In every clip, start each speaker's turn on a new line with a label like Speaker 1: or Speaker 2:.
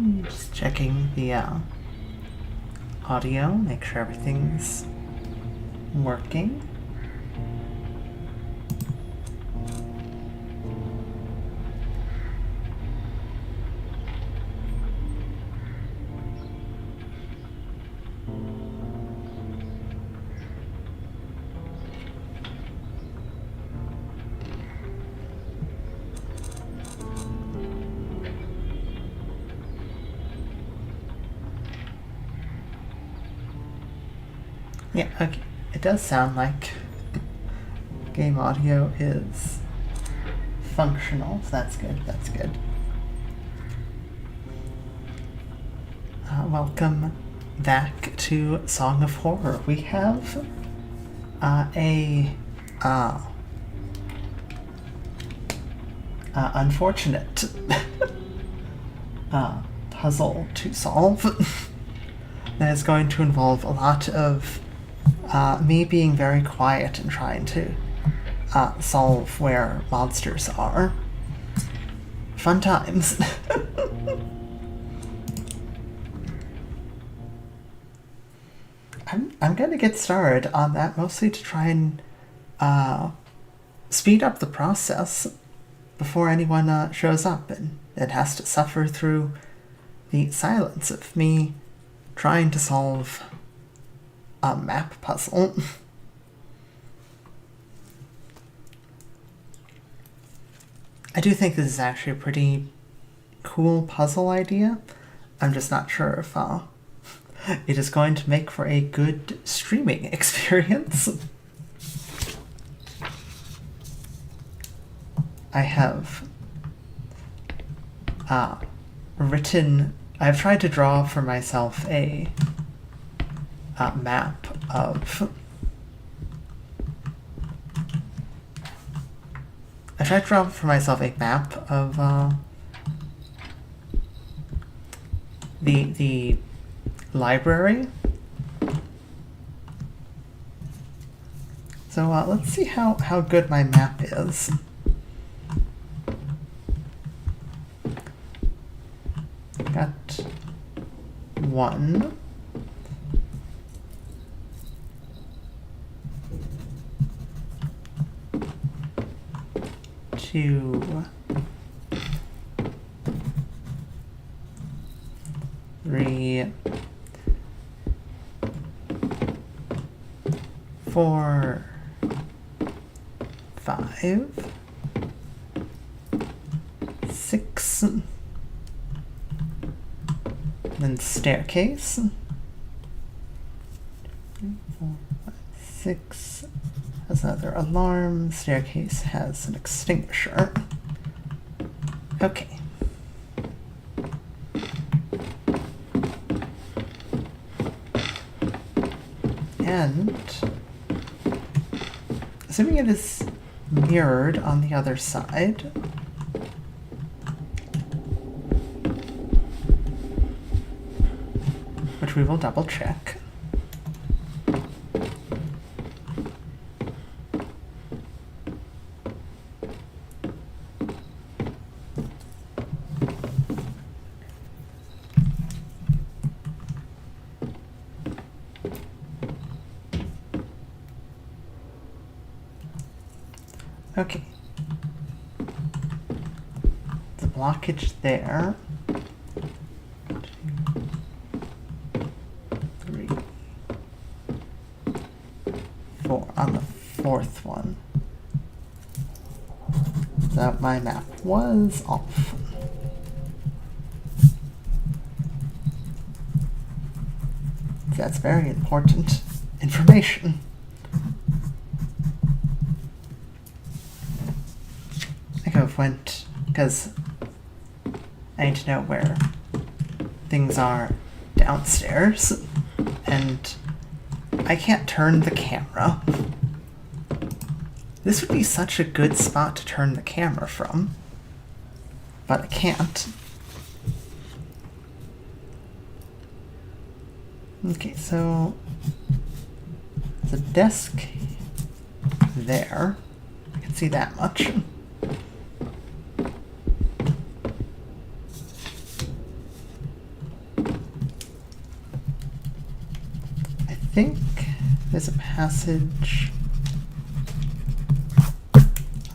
Speaker 1: Just checking the audio, make sure everything's working. Yeah, okay. It does sound like game audio is functional, so that's good, that's good. Welcome back to Song of Horror. We have a unfortunate puzzle to solve that is going to involve a lot of me being very quiet and trying to solve where monsters are. Fun times. I'm gonna get started on that mostly to try and speed up the process before anyone shows up and it has to suffer through the silence of me trying to solve a map puzzle. I do think this is actually a pretty cool puzzle idea. I'm just not sure if it is going to make for a good streaming experience. I have I've tried to draw for myself a map of the library. So let's see how good my map is. Got 1, 2, 3, 4, 5, 6, then staircase. 4, 5, 6 has another alarm. Staircase has an extinguisher. Okay. And assuming it is mirrored on the other side, which we will double check. Okay. The blockage there. 2, 3, 4 on the 4th one. So my map was off. That's very important information. I could have went, because I need to know where things are downstairs, and I can't turn the camera. This would be such a good spot to turn the camera from, but I can't. Okay, so there's a desk there. I can see that much. think there's a passage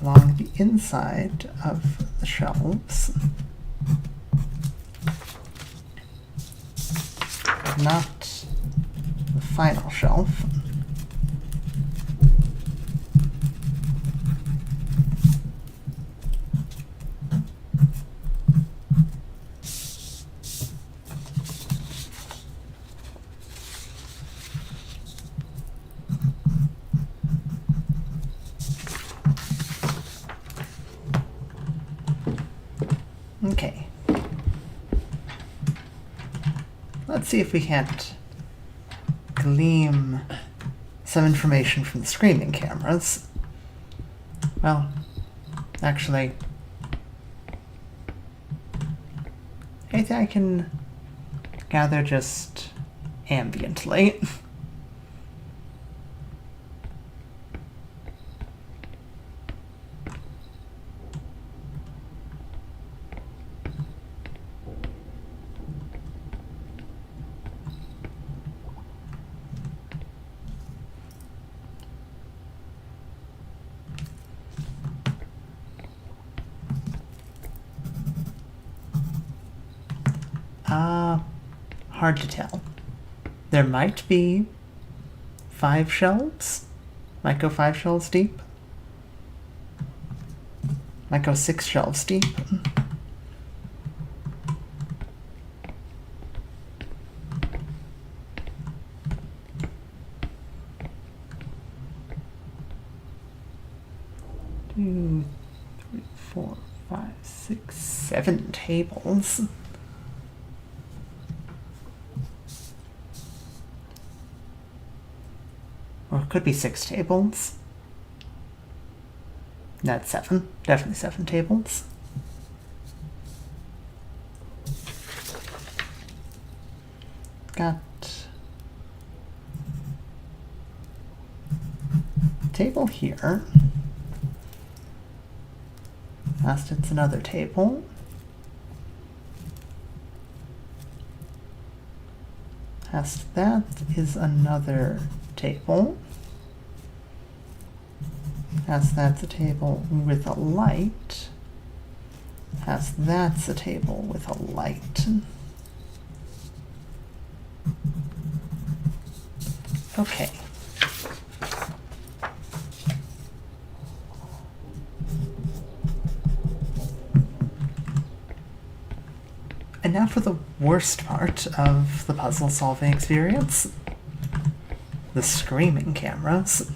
Speaker 1: along the inside of the shelves. Not the final shelf. Okay. Let's see if we can't glean some information from the screening cameras. Well, actually, I think I can gather just ambiently. Hard to tell. There might be 5 shelves. Might go 5 shelves deep. Might go 6 shelves deep. Two, 3, 4, 5, 6, 7 tables. Or it could be 6 tables. That's 7. Definitely 7 tables. Got a table here. Last it's another table. Past that is another table. Past that's a table with a light. Past that's a table with a light. Okay. And now for the worst part of the puzzle solving experience. The screaming cameras.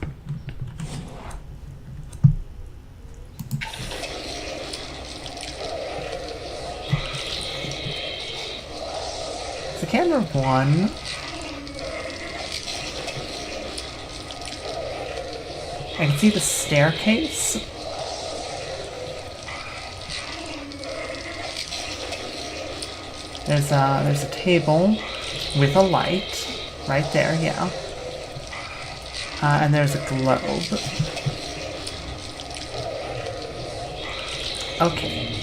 Speaker 1: So camera 1 I can see the staircase. There's a table with a light right there, yeah. And there's a globe. Okay.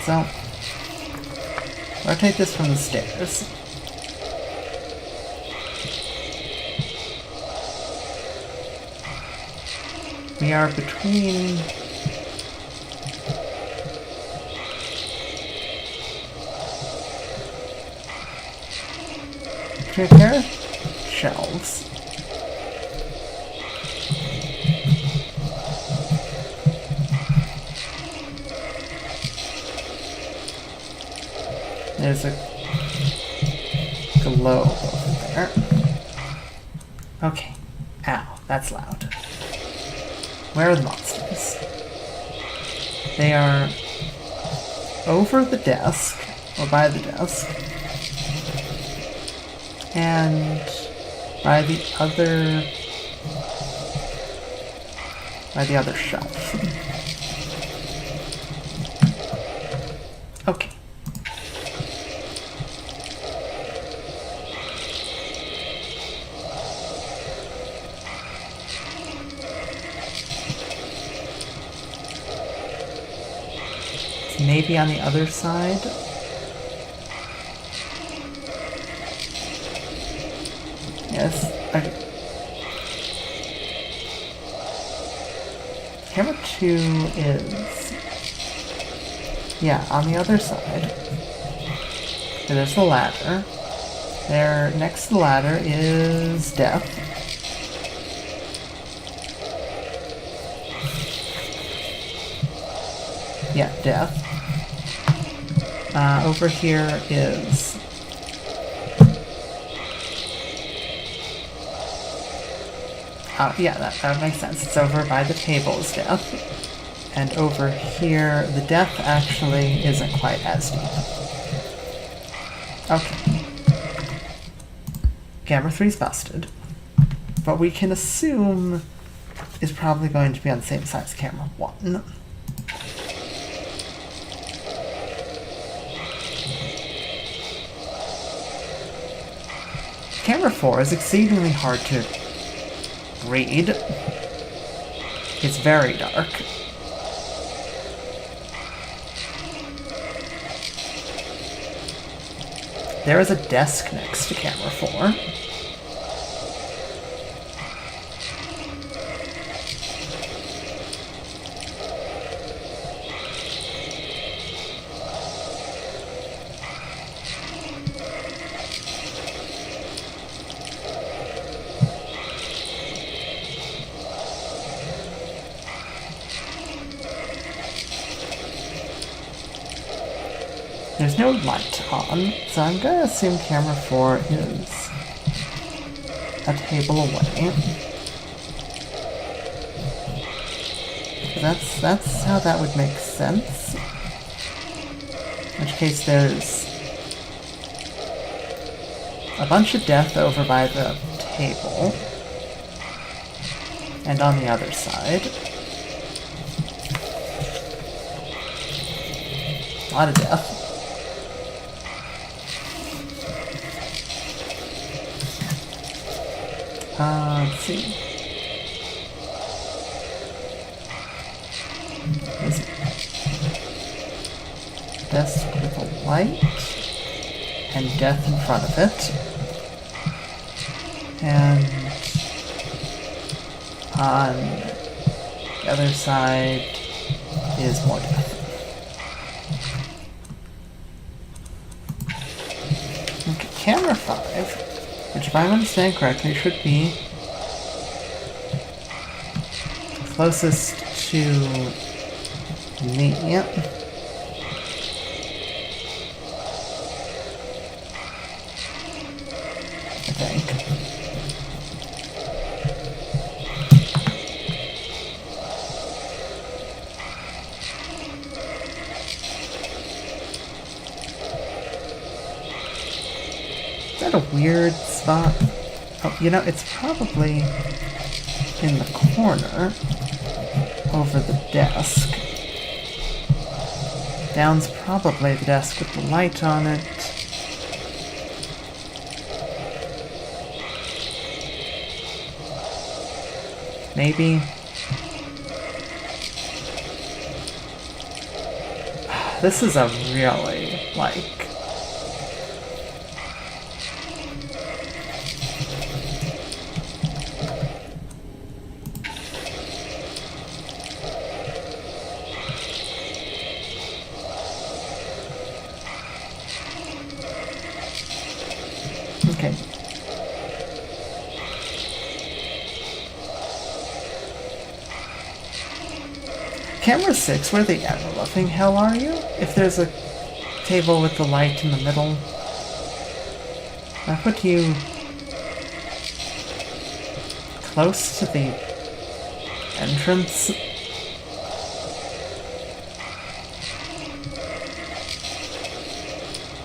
Speaker 1: So, rotate this from the stairs. We are between a pair of shelves. There's a globe over there. Okay. Ow, that's loud. Where are the monsters? They are over the desk, or by the desk, and by the other shelf. Okay. Maybe on the other side. camera 2 is... yeah, on the other side. So there's the ladder. There, next to the ladder is death. Yeah, death. Over here is... yeah, that makes sense. It's over by the table is death. And over here, the death actually isn't quite as deep. Okay. Camera 3's busted. But we can assume is probably going to be on the same side as camera 1. Camera 4 is exceedingly hard to read. It's very dark. There is a desk next to camera 4. There's no light on, so I'm gonna assume camera 4 is a table away. That's how that would make sense. In which case there's a bunch of death over by the table. And on the other side. A lot of death. Let's see. There's a desk with a light and death in front of it. And on the other side is more death. Okay, camera 5, which if I understand correctly should be closest to me. I think. Is that a weird spot? Oh, you know, it's probably in the corner over the desk. Down's probably the desk with the light on it. Maybe. This is a really, like... Okay. Camera 6, where the ever-loving hell are you? If there's a table with the light in the middle, I put you close to the entrance.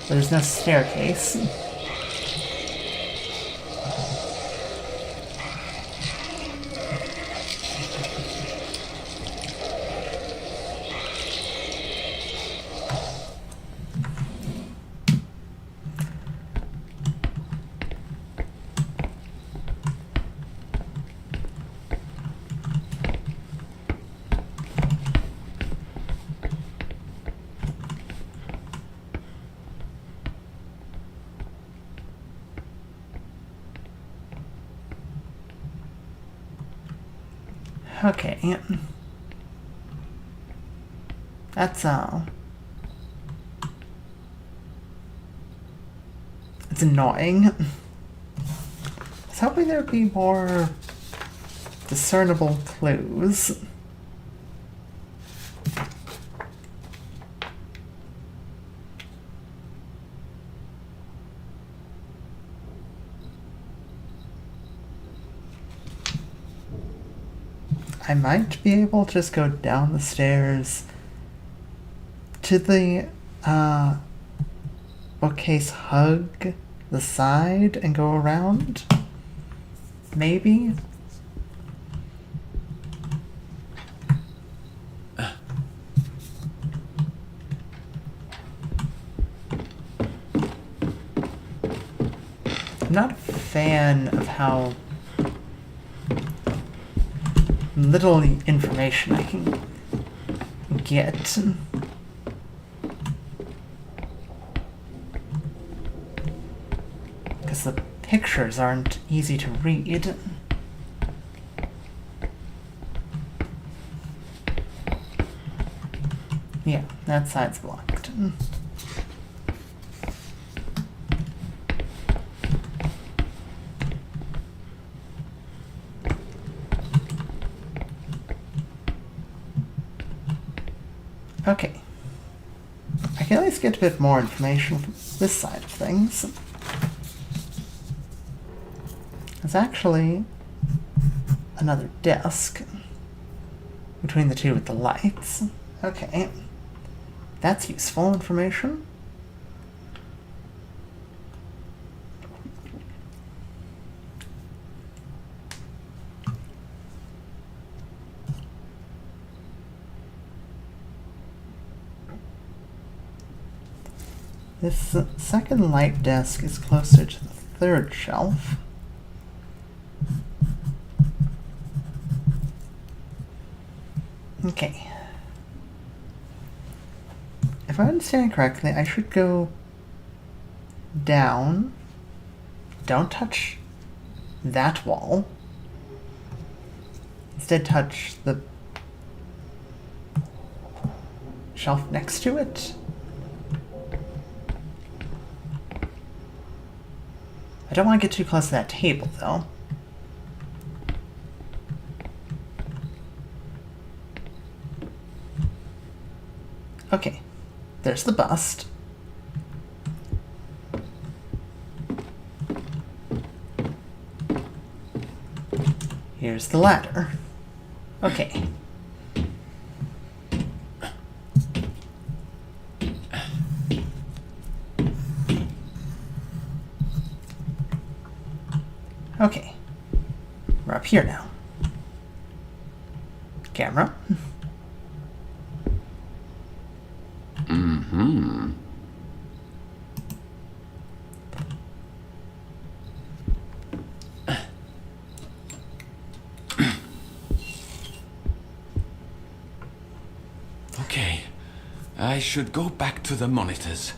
Speaker 1: There's no staircase. Okay. That's, it's annoying. I was hoping there'd be more discernible clues. I might be able to just go down the stairs to the bookcase, hug the side, and go around. Maybe. I'm not a fan of how little information I can get. Because the pictures aren't easy to read. Yeah, that side's blocked. Okay. I can at least get a bit more information from this side of things. There's actually another desk between the two with the lights. Okay. That's useful information. This second light desk is closer to the third shelf. Okay. If I understand correctly, I should go down. Don't touch that wall. Instead, touch the shelf next to it. I don't want to get too close to that table, though. Okay, there's the bust. Here's the ladder. Okay. Okay. We're up here now. Camera.
Speaker 2: Mm-hmm. Okay. I should go back to the monitors.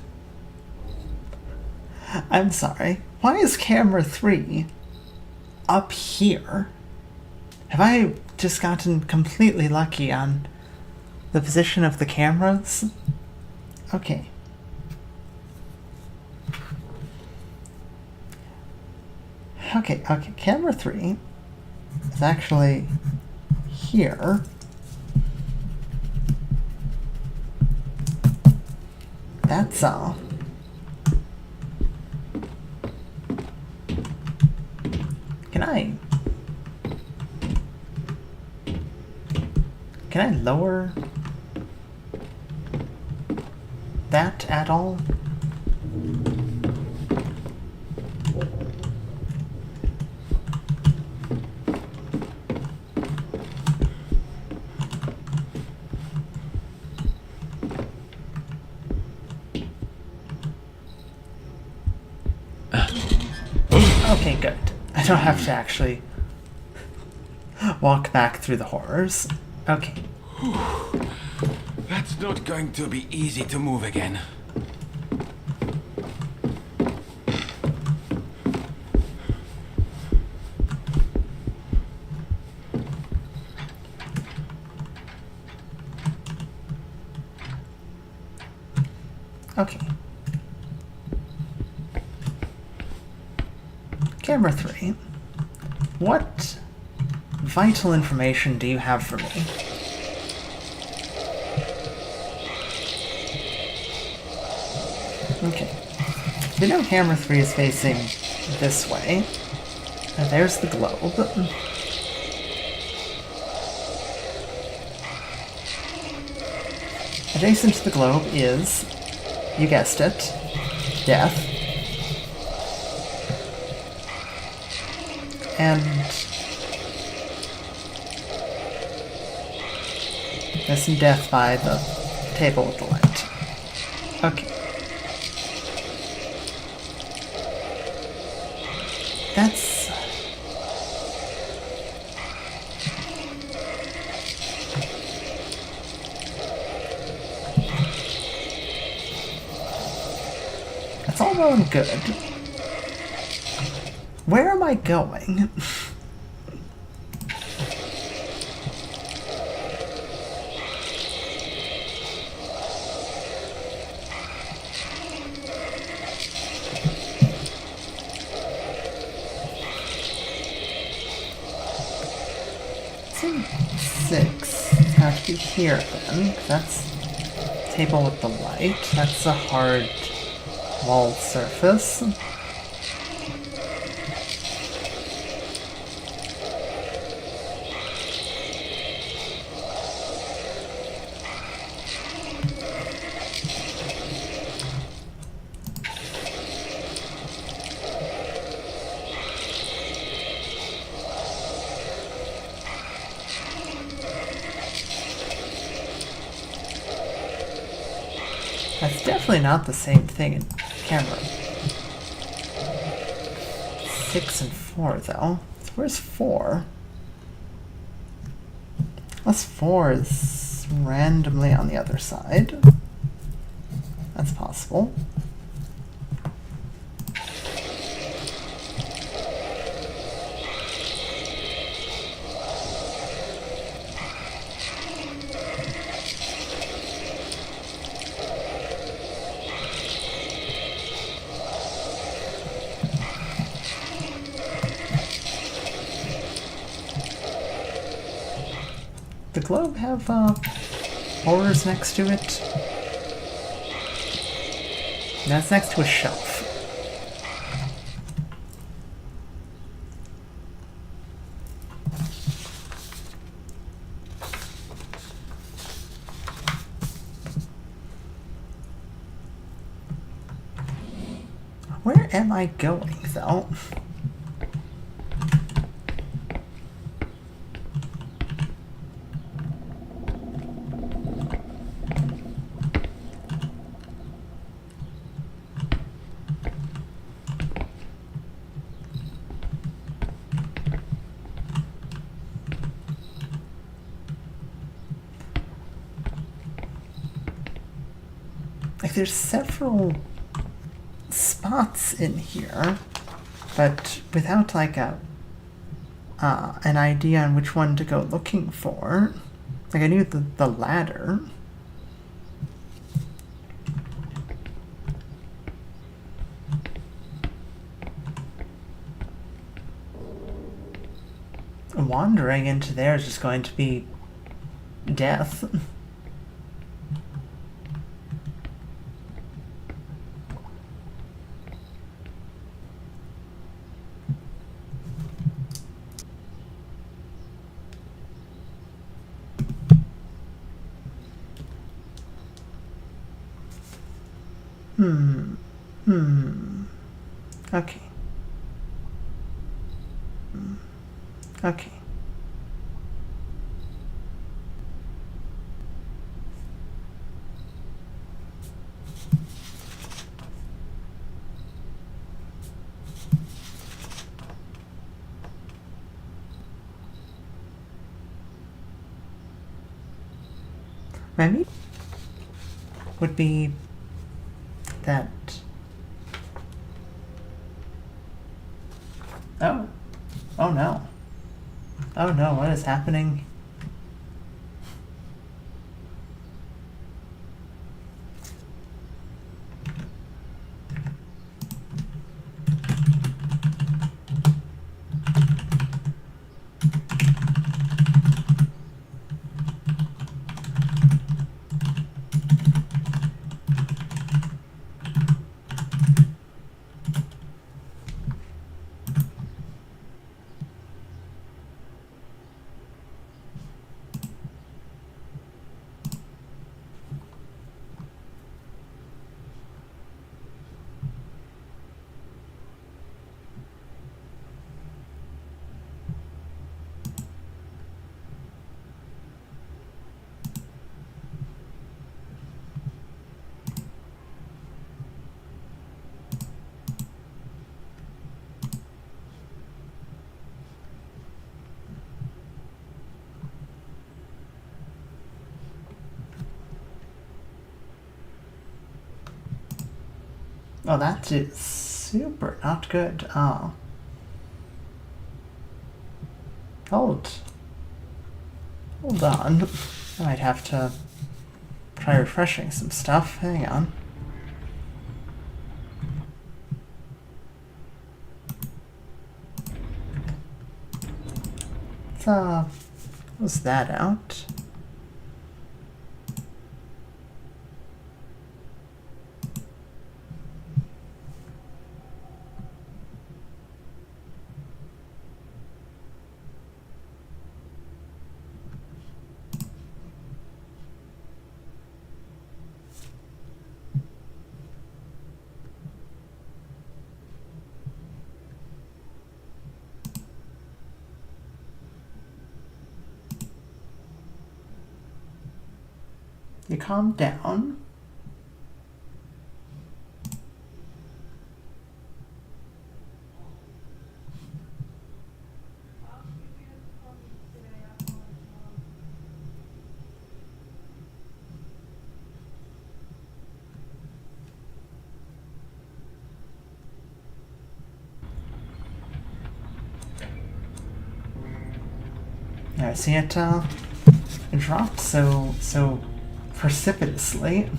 Speaker 1: I'm sorry. Why is camera 3 up here? Have I just gotten completely lucky on the position of the cameras? Okay. Okay, camera 3 is actually here. That's all. Can I lower that at all? Okay, good. I don't have to actually walk back through the horrors. Okay.
Speaker 2: That's not going to be easy to move again.
Speaker 1: Okay. Camera 3. What vital information do you have for me? Okay. We know camera 3 is facing this way. There's the globe. Adjacent to the globe is, you guessed it, death. And there's some death by the table with the light. Okay. That's... That's all well and good. Where am I going? Six. It's got to be here then. That's table with the light. That's a hard walled surface. That's definitely not the same thing in camera 6 and 4, though. So where's 4? Unless 4 is randomly on the other side. That's possible. The globe have horrors next to it? That's next to a shelf. Where am I going, though? Like, there's several spots in here, but without, like, an idea on which one to go looking for. Like, I knew the ladder. Wandering into there is just going to be death. Okay. Okay. Maybe would be that. Oh. Oh no. Oh no, what is happening? Oh, that is super not good. Hold on. I might have to try refreshing some stuff. Hang on. Let's close that out. You calm down. I see it dropped so precipitously.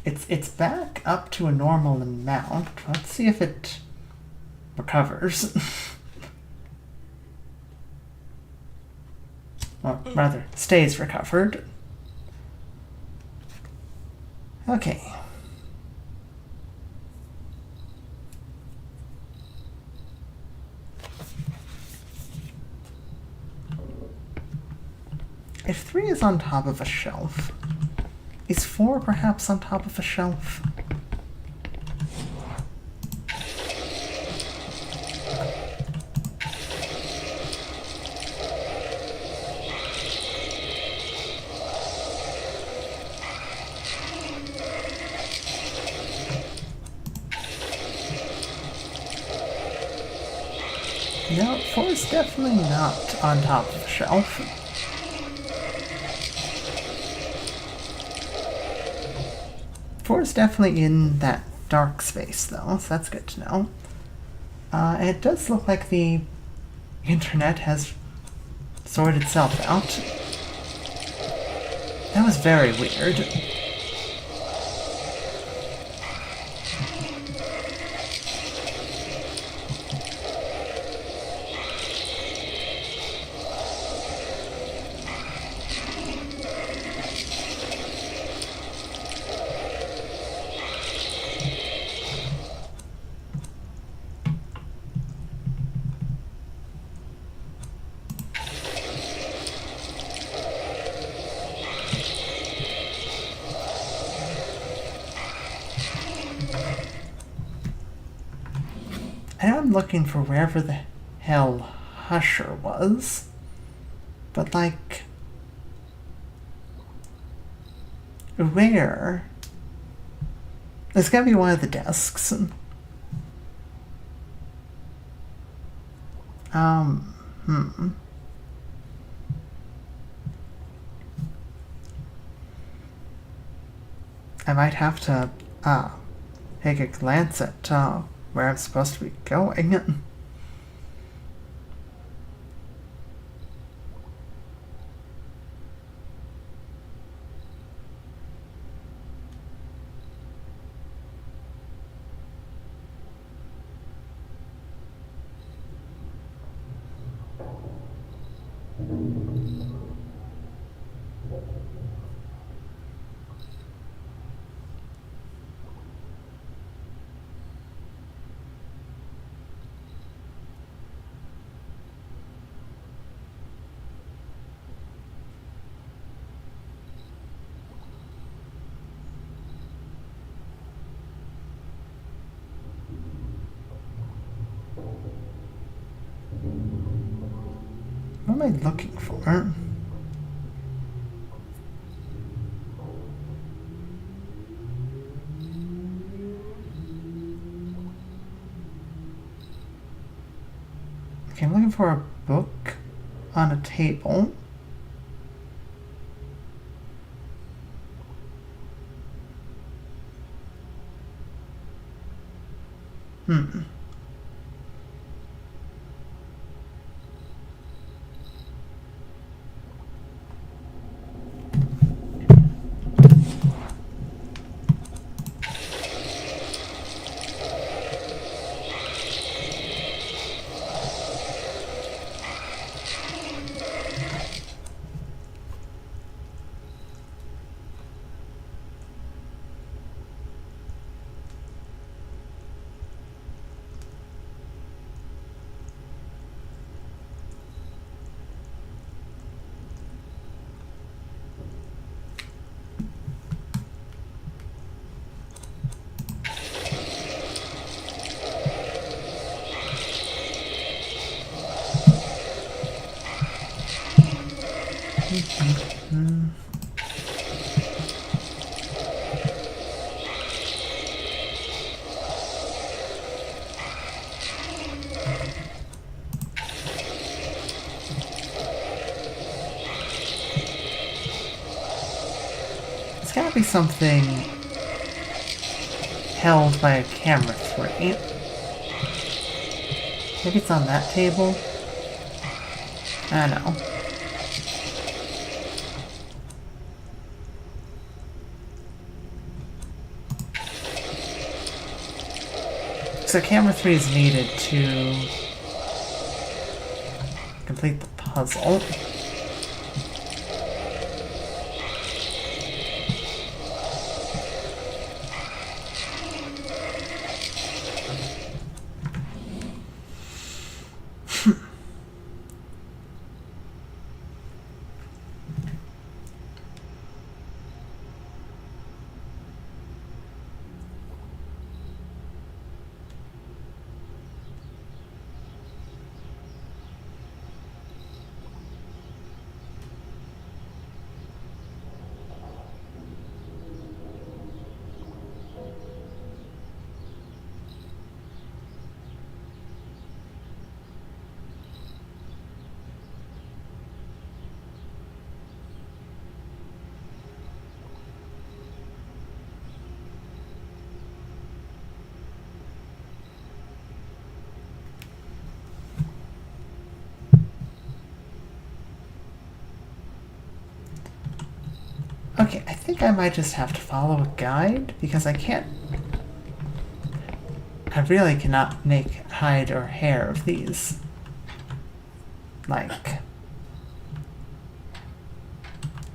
Speaker 1: It's back up to a normal amount. Let's see if it recovers. Or rather, stays recovered. Okay. If 3 is on top of a shelf, is 4 perhaps on top of a shelf? No, 4 is definitely not on top of a shelf. Four is definitely in that dark space, though, so that's good to know. It does look like the internet has sorted itself out. That was very weird. And I'm looking for wherever the hell Husher was. But, like, where? There's gotta be one of the desks. I might have to, take a glance at, where I'm supposed to be going. What am I looking for? Okay, I'm looking for a book on a table. Hmm. It's gotta be something held by a camera 3. Maybe it's on that table? I don't know. So camera 3 is needed to complete the puzzle. Okay, I think I might just have to follow a guide because I really cannot make hide or hair of these.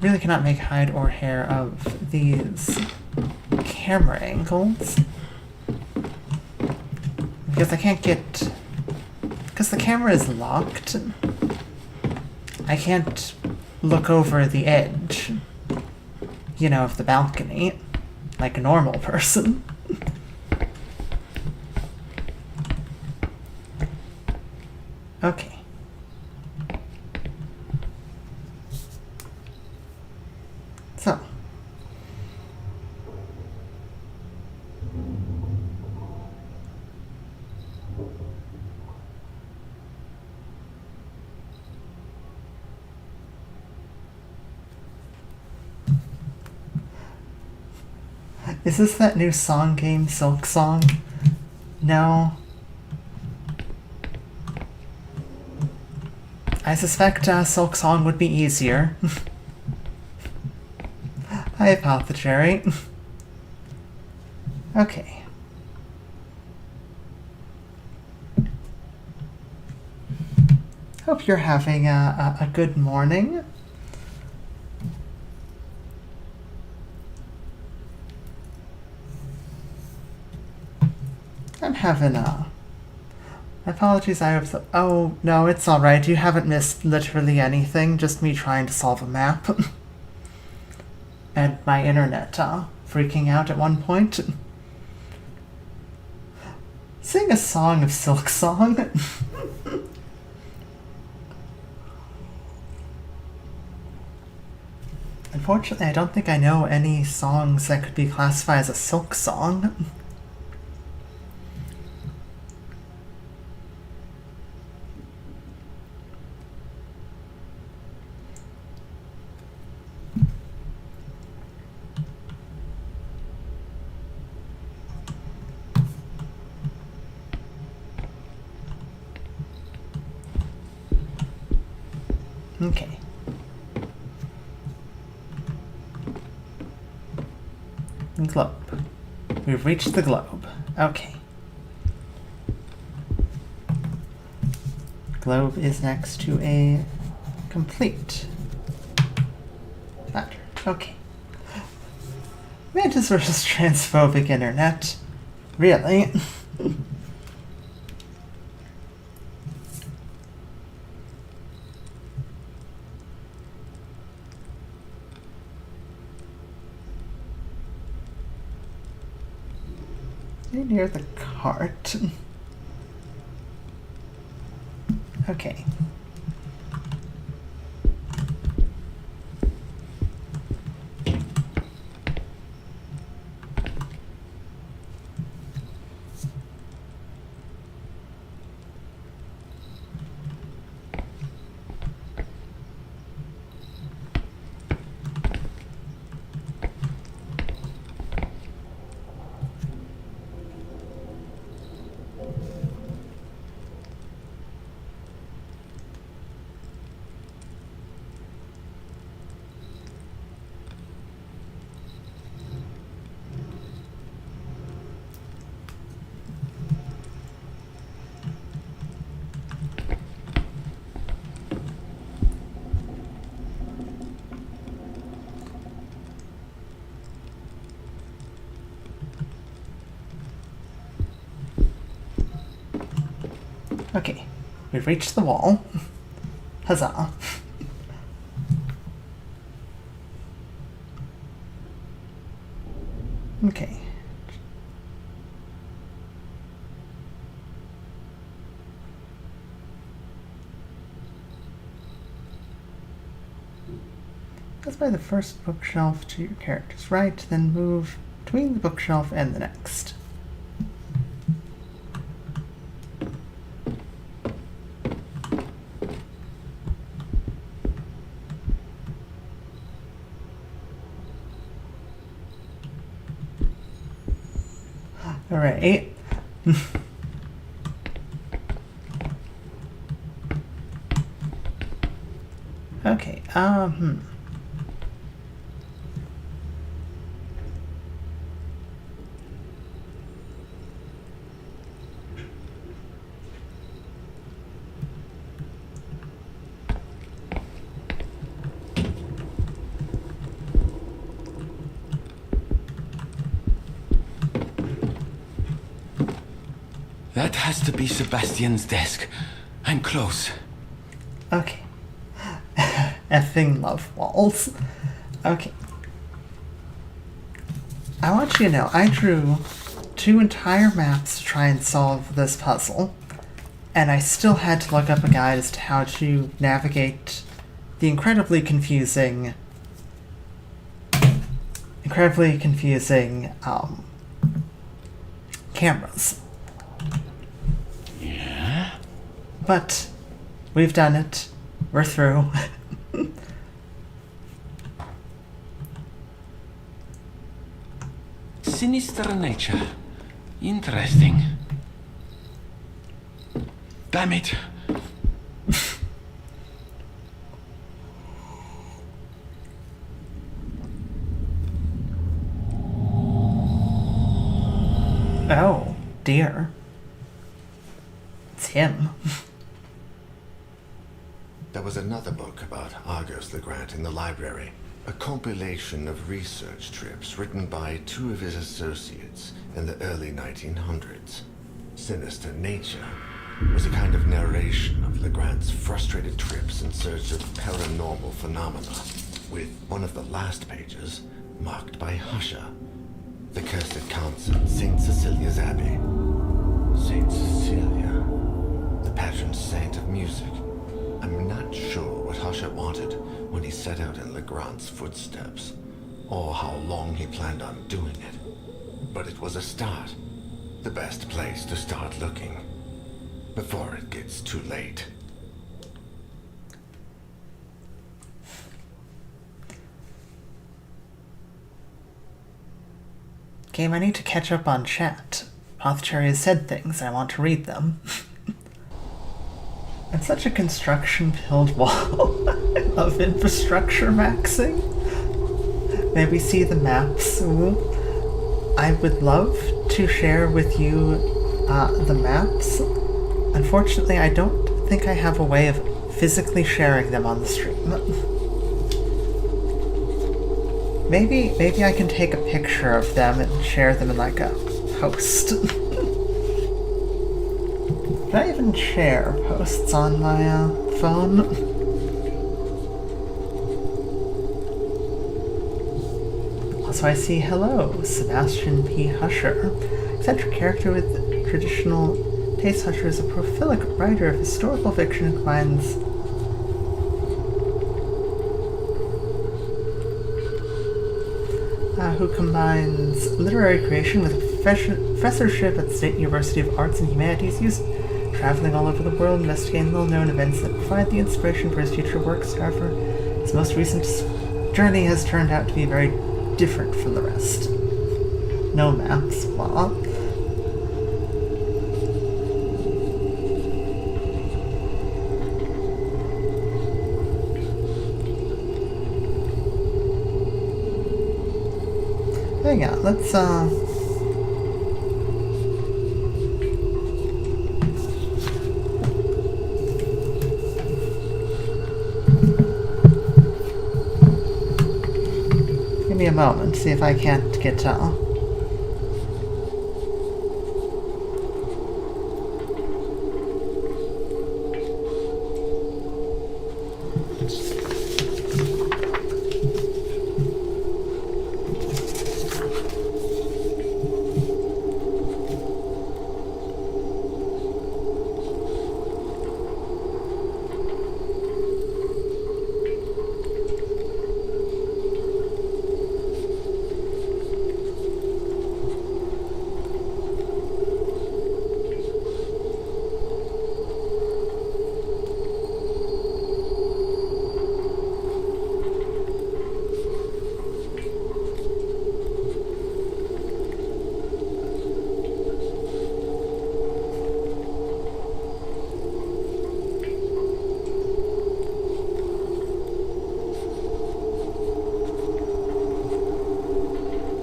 Speaker 1: Really cannot make hide or hair of these camera angles. Because I can't get... Because the camera is locked, I can't look over the edge, of the balcony, like a normal person. Okay. So. Is this that new song game, Silk Song? No. I suspect Silk Song would be easier. Hi, Apothecary. Okay. Hope you're having a good morning. I'm having apologies, I have so... Oh, no, it's alright. You haven't missed literally anything. Just me trying to solve a map. And my internet freaking out at one point. Sing a song of Silk Song. Unfortunately, I don't think I know any songs that could be classified as a Silk Song. Okay. Globe. We've reached the globe. Okay. Globe is next to a complete matter. Okay. Mantis versus transphobic internet. Really? Near the cart. Okay. Okay, we've reached the wall. Huzzah. Okay. Press by the first bookshelf to your character's right, then move between the bookshelf and the next. Alright. Okay,
Speaker 2: That has to be Sebastian's desk. I'm close.
Speaker 1: Okay. Effing love walls. Okay. I want you to know, I drew 2 entire maps to try and solve this puzzle, and I still had to look up a guide as to how to navigate the incredibly confusing cameras.
Speaker 2: Yeah?
Speaker 1: But we've done it. We're through.
Speaker 2: Sinister nature. Interesting. Damn it.
Speaker 1: Oh, dear. It's him.
Speaker 3: There was another book about Argos Legrand in the library. A compilation of research trips written by 2 of his associates in the early 1900s. Sinister Nature was a kind of narration of Legrand's frustrated trips in search of paranormal phenomena, with one of the last pages marked by Husha, the cursed council at St. Cecilia's Abbey. St. Cecilia, the patron saint of music. I'm not sure what Husha wanted when he set out in Legrand's footsteps, or how long he planned on doing it. But it was a start. The best place to start looking, before it gets too late.
Speaker 1: Game, I need to catch up on chat. Apothecary has said things, I want to read them. And such a construction-filled wall of infrastructure maxing. May we see the maps? Ooh. I would love to share with you the maps. Unfortunately, I don't think I have a way of physically sharing them on the stream. Maybe I can take a picture of them and share them in like a post. Can I even share posts on my phone? Also, I see hello, Sebastian P. Husher. Eccentric character with traditional taste. Husher is a prolific writer of historical fiction who combines literary creation with a professorship at the State University of Arts and Humanities. He's traveling all over the world, investigating little-known events that provide the inspiration for his future works. However, his most recent journey has turned out to be very different from the rest. No maps, blah. Hang on, let's give me a moment, see if I can't get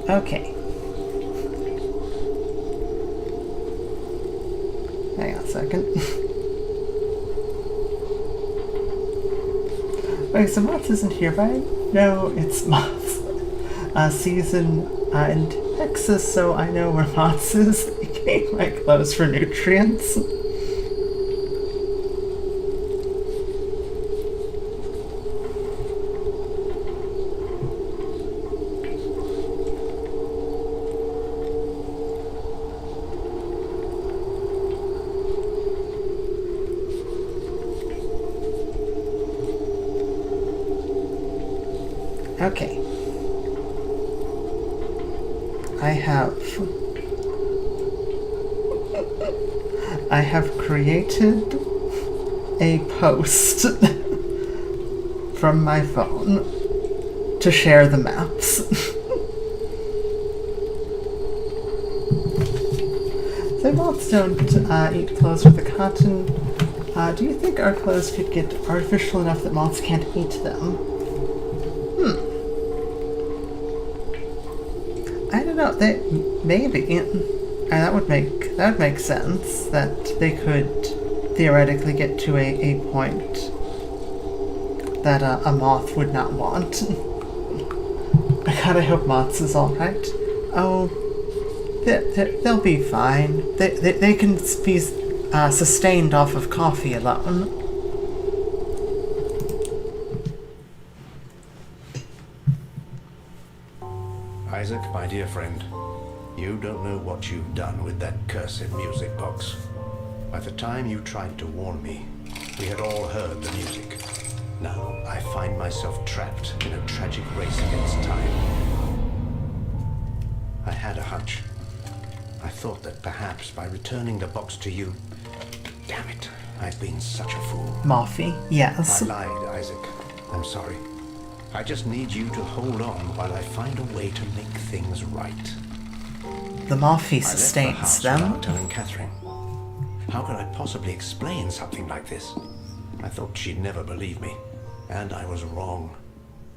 Speaker 1: okay. Hang on a second. Okay, so Mott's isn't here, but I know it's Mott's season in Texas, so I know where Mott's is. They gave my clothes for nutrients. Okay. I have created a post from my phone to share the maps. So moths don't eat clothes with the cotton. Do you think our clothes could get artificial enough that moths can't eat them? I don't know. Maybe that would make sense that they could theoretically get to a point that a moth would not want. God, I hope Moths is all right. Oh, they'll be fine. They can be sustained off of coffee alone.
Speaker 4: Isaac, my dear friend, you don't know what you've done with that cursed music box. By the time you tried to warn me, we had all heard the music. Now I find myself trapped in a tragic race against time. I had a hunch. I thought that perhaps by returning the box to you... Damn it, I've been such a fool.
Speaker 1: Morphe, yes.
Speaker 4: I lied, Isaac. I'm sorry. I just need you to hold on while I find a way to make things right.
Speaker 1: The Morphe sustains
Speaker 4: I left the house
Speaker 1: them.
Speaker 4: without telling Catherine. How could I possibly explain something like this? I thought she'd never believe me, and I was wrong.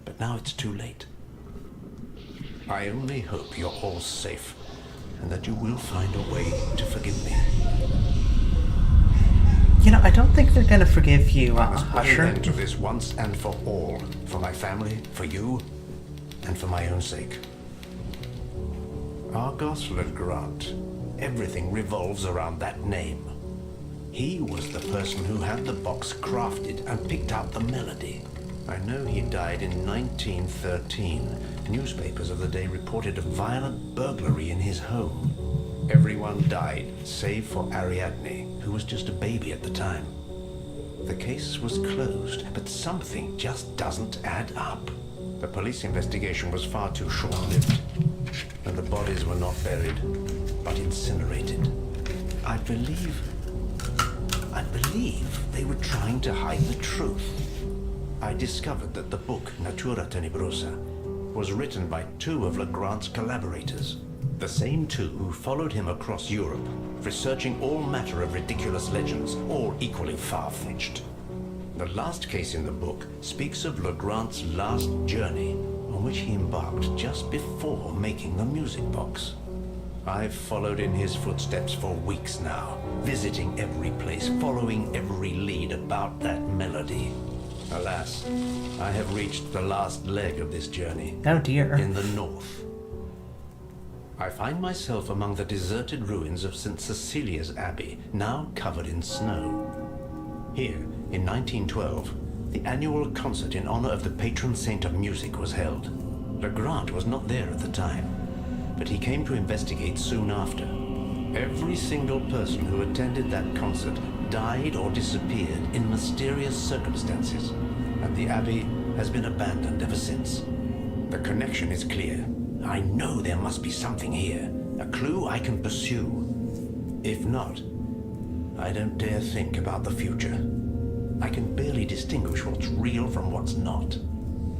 Speaker 4: But now it's too late. I only hope you're all safe, and that you will find a way to forgive me.
Speaker 1: You know, I don't think they're gonna forgive you,
Speaker 4: I must put an
Speaker 1: Usher.
Speaker 4: end to this once and for all. For my family, for you, and for my own sake. Argos Legrand. Everything revolves around that name. He was the person who had the box crafted and picked out the melody. I know he died in 1913. Newspapers of the day reported a violent burglary in his home. Everyone died, save for Ariadne, who was just a baby at the time. The case was closed, but something just doesn't add up. The police investigation was far too short-lived, and the bodies were not buried, but incinerated. I believe they were trying to hide the truth. I discovered that the book, Natura Tenebrosa, was written by two of Legrand's collaborators. The same two who followed him across Europe, researching all matter of ridiculous legends, all equally far-fetched. The last case in the book speaks of Legrand's last journey, on which he embarked just before making the music box. I've followed in his footsteps for weeks now, visiting every place, following every lead about that melody. Alas, I have reached the last leg of this journey.
Speaker 1: Oh dear.
Speaker 4: In the north. I find myself among the deserted ruins of St. Cecilia's Abbey, now covered in snow. Here, in 1912, the annual concert in honor of the patron saint of music was held. Legrand was not there at the time, but he came to investigate soon after. Every single person who attended that concert died or disappeared in mysterious circumstances, and the Abbey has been abandoned ever since. The connection is clear. I know there must be something here, a clue I can pursue. If not, I don't dare think about the future. I can barely distinguish what's real from what's not.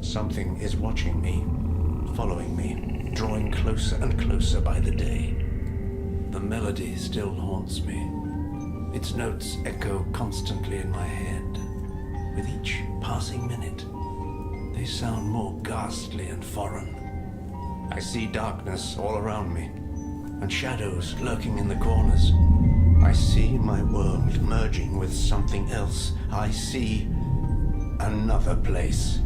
Speaker 4: Something is watching me, following me, drawing closer and closer by the day. The melody still haunts me. Its notes echo constantly in my head. With each passing minute, they sound more ghastly and foreign. I see darkness all around me, and shadows lurking in the corners. I see my world merging with something else. I see another place.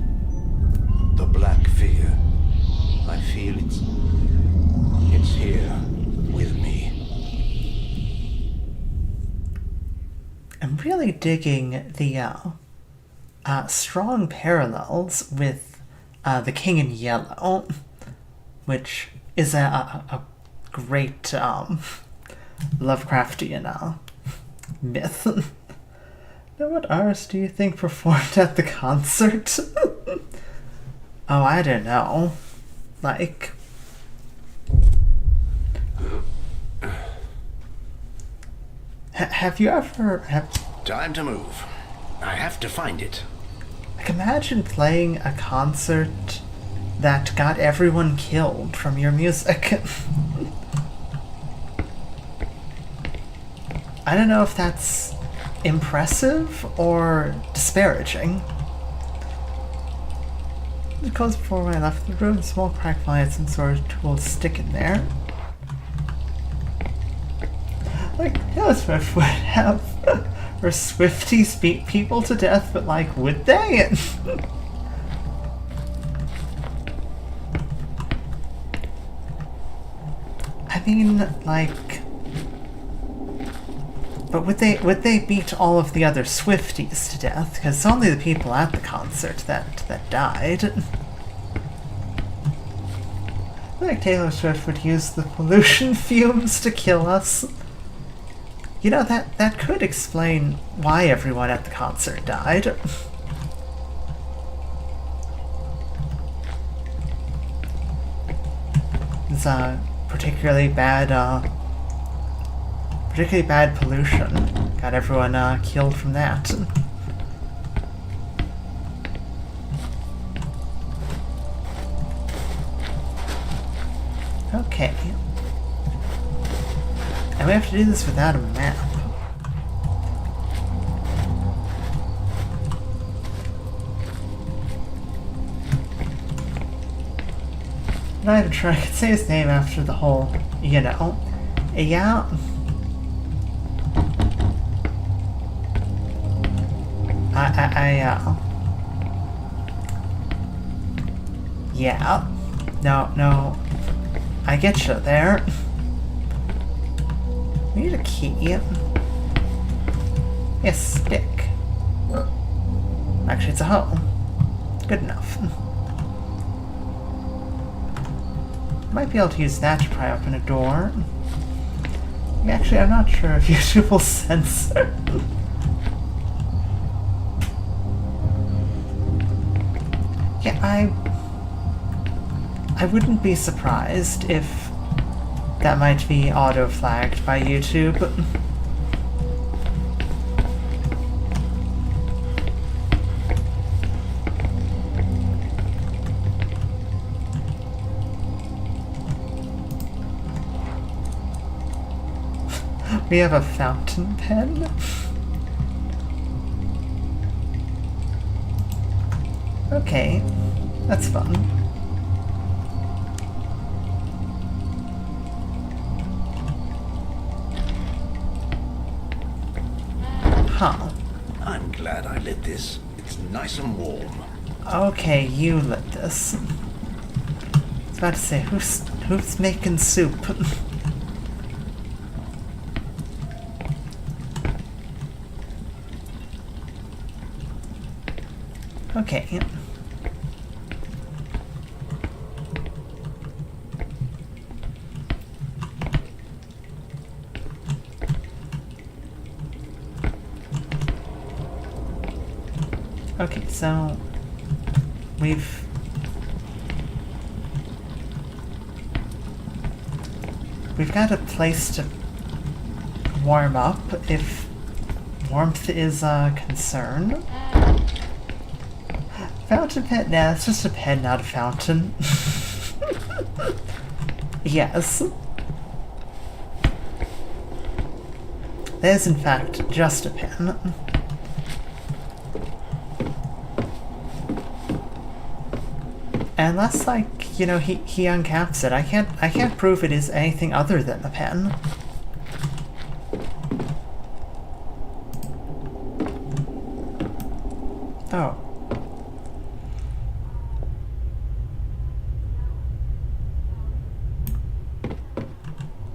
Speaker 4: The black figure. I feel it's here with me.
Speaker 1: I'm really digging the strong parallels with The King in Yellow, which is a great Lovecraftian myth. Now, what artist do you think performed at the concert? Oh, I don't know. Like... have you ever...
Speaker 4: Time to move. I have to find it.
Speaker 1: Like, imagine playing a concert that got everyone killed from your music. I don't know if that's impressive or disparaging. Because before I left the room, small crack lights and sort of tools stick in there. Like, Taylor Swift would have her Swifties beat people to death, but like, would they? I mean, like... But would they beat all of the other Swifties to death? Because it's only the people at the concert that died. I feel like Taylor Swift would use the pollution fumes to kill us. You know, that could explain why everyone at the concert died. It's a particularly bad pollution. Got everyone killed from that. Okay. And we have to do this without a map. not even sure I could say his name after the whole, you know. Yeah. Yeah. No. I get you there. We need a key. A stick. Actually, it's a hoe. Good enough. Might be able to use that to pry open a door. Actually, I'm not sure if YouTube will censor. Yeah, I wouldn't be surprised if that might be auto-flagged by YouTube. We have a fountain pen? Okay, that's fun. Huh.
Speaker 4: I'm glad I lit this. It's nice and warm.
Speaker 1: Okay, you lit this. I was about to say, who's making soup? Okay. Okay, so we've got a place to warm up if warmth is a concern. Fountain pen? Nah, it's just a pen, not a fountain. Yes. That is in fact just a pen. Unless, like, you know, he uncaps it. I can't prove it is anything other than a pen. Oh.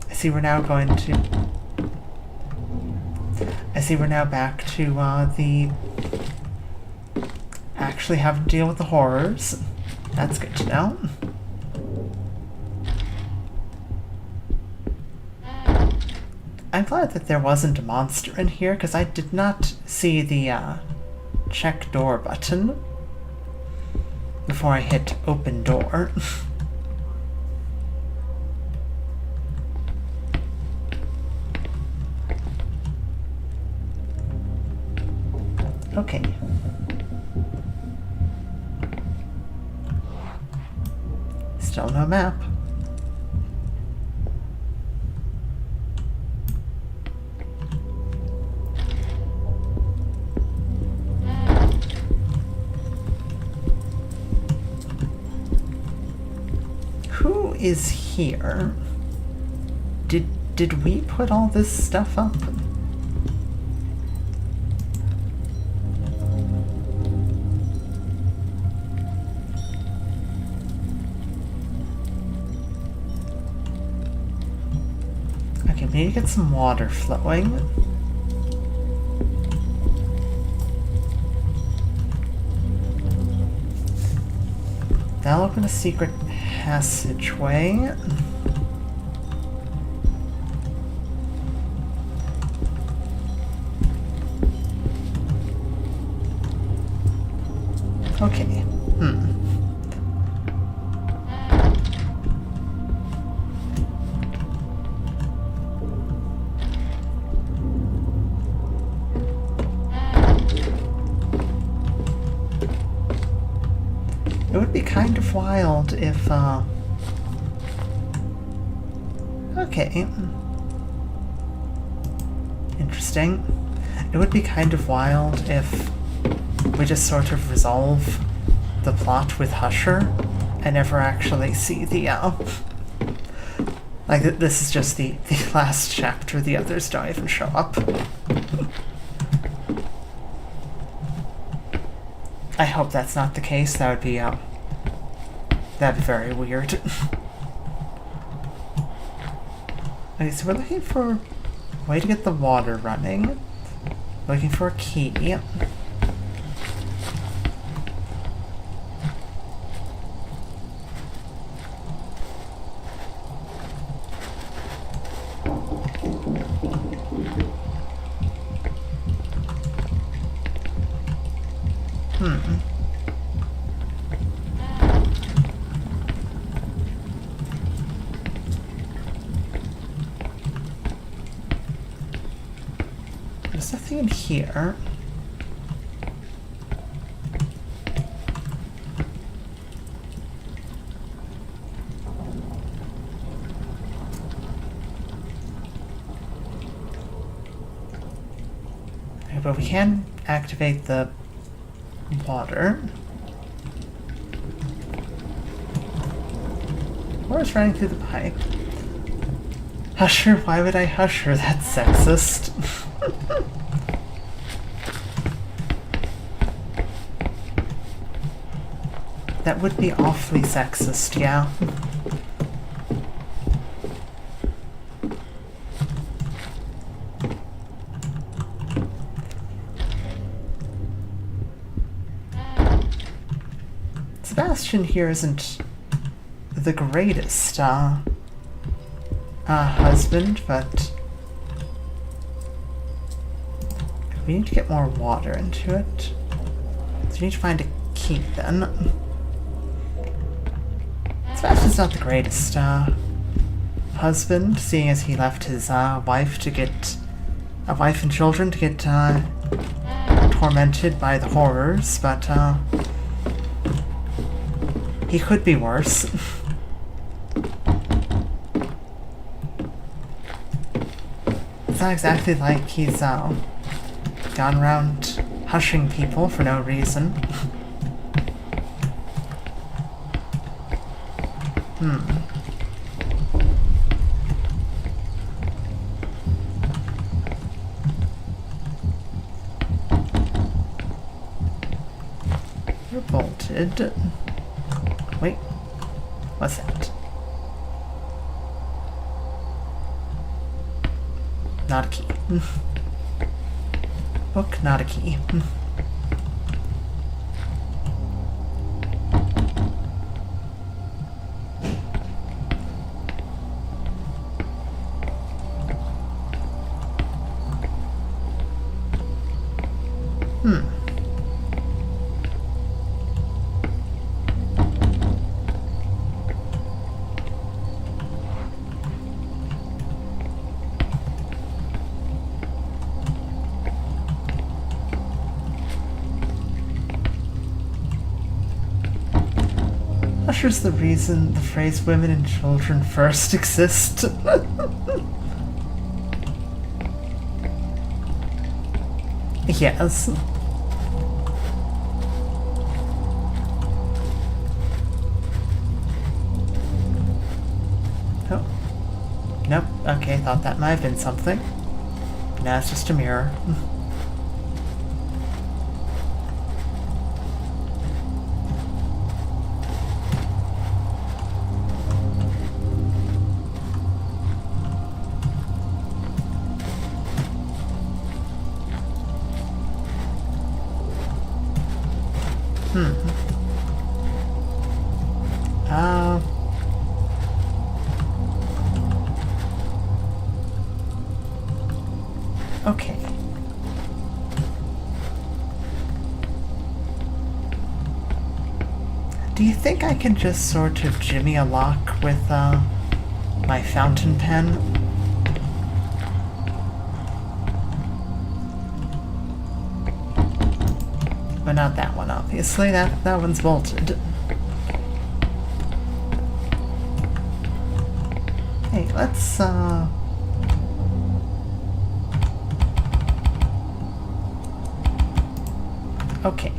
Speaker 1: I see we're now back to, the... actually have to deal with the horrors. That's good to know. I'm glad that there wasn't a monster in here, because I did not see the, check door button before I hit open door. Okay. Still no map. Who is here? Did we put all this stuff up? Okay, we need to get some water flowing. That'll open a secret passageway. Okay. It would be kind of wild if, okay. Interesting. It would be kind of wild if we just sort of resolve the plot with Husher I never actually see the, like, this is just the last chapter. The others don't even show up. I hope that's not the case. That would be, that'd be very weird. Okay, so we're looking for a way to get the water running. Looking for a key. There's nothing in here. Okay, but we can activate the water. Water's running through the pipe. Hush her? Why would I hush her? That's sexist. That would be awfully sexist, yeah. Sebastian here isn't the greatest husband, but we need to get more water into it. So we need to find a key then. Sebastian's not the greatest husband, seeing as he left his wife and children to get tormented by the horrors, but he could be worse. It's not exactly like he's gone around hushing people for no reason. You're bolted. Wait, what's that? Not a key. Book, not a key. Usher's the reason the phrase women and children first exist. Yes. Oh. Nope. Okay, thought that might have been something. Nah, it's just a mirror. Okay. Do you think I can just sort of jimmy a lock with my fountain pen? But not that one, obviously. That one's bolted. Hey, let's Okay.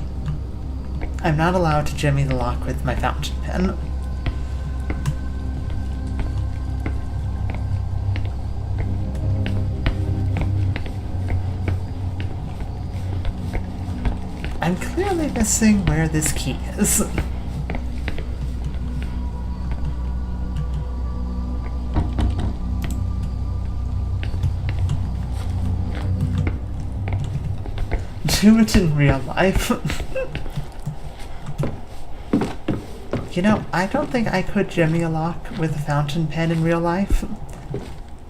Speaker 1: I'm not allowed to jimmy the lock with my fountain pen. I'm clearly missing where this key is. Do it in real life. You know, I don't think I could jimmy a lock with a fountain pen in real life.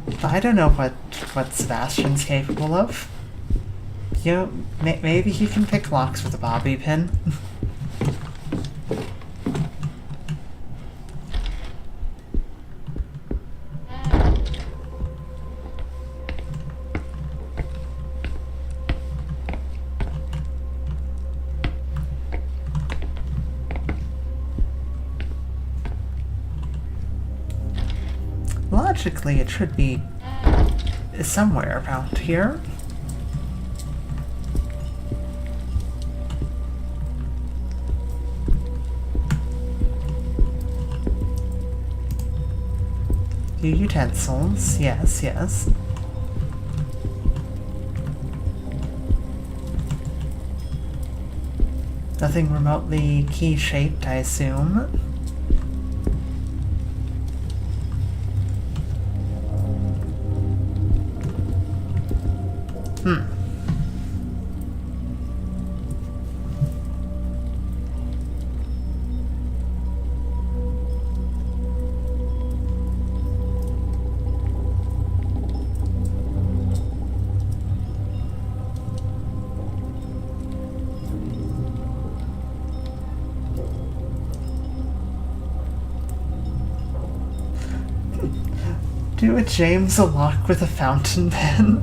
Speaker 1: But I don't know what Sebastian's capable of. You know, maybe he can pick locks with a bobby pin. Logically, it should be somewhere around here. The utensils, yes, yes. Nothing remotely key-shaped, I assume. Do a James a lock with a fountain pen.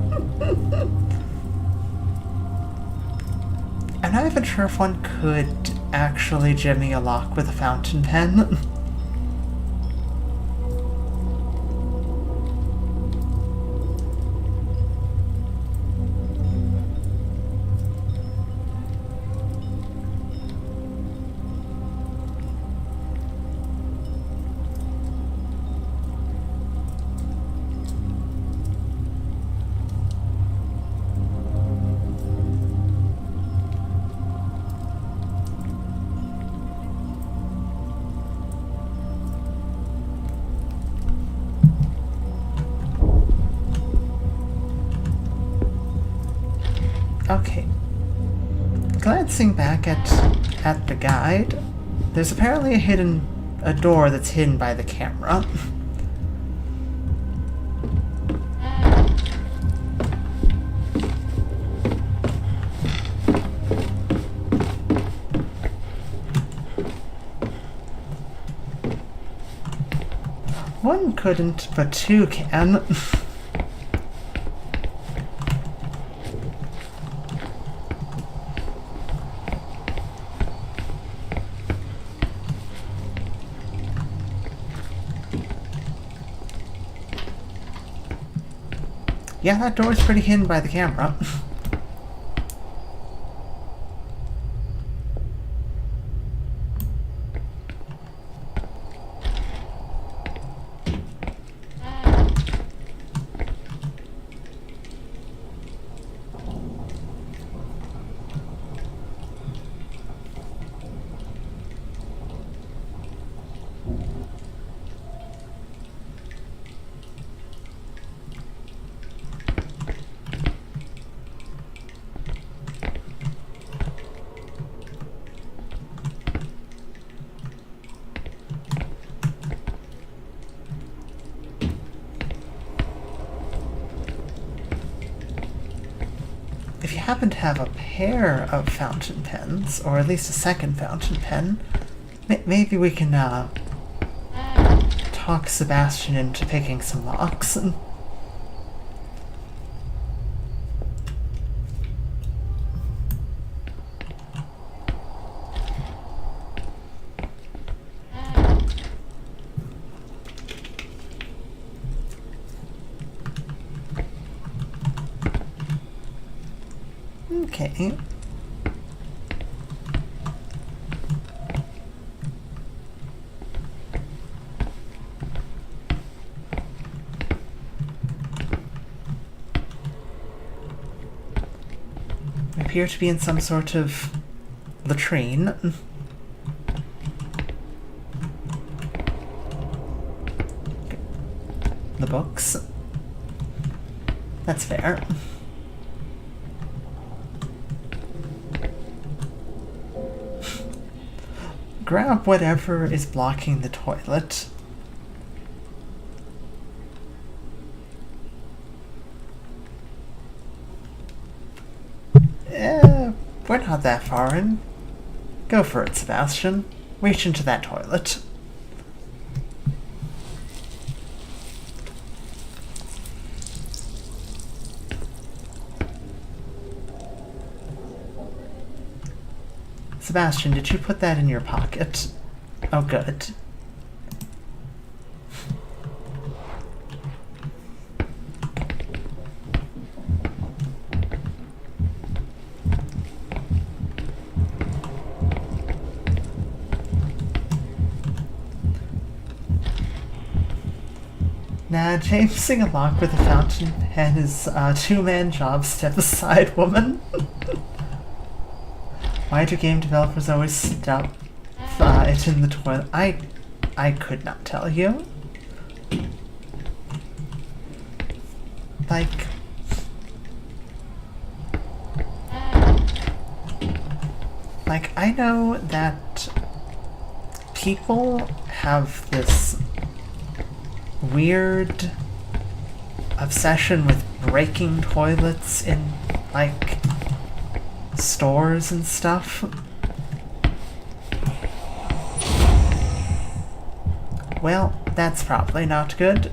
Speaker 1: I'm not even sure if one could actually jimmy a lock with a fountain pen. Okay. Glancing back at the guide, there's apparently a door that's hidden by the camera. One couldn't, but two can. Yeah, that door's pretty hidden by the camera. If you happen to have a pair of fountain pens, or at least a second fountain pen, maybe we can talk Sebastian into picking some locks. Okay. We appear to be in some sort of latrine. The books. That's fair. Grab whatever is blocking the toilet. We're not that far in. Go for it, Sebastian. Reach into that toilet. Sebastian, did you put that in your pocket? Oh, good. Nah, Jamesing a lock with a fountain pen is a two-man job, step aside, woman. Why do game developers always stuff it in the toilet? I could not tell you. Like... Like, I know that people have this weird obsession with breaking toilets in, like, stores and stuff. Well, that's probably not good.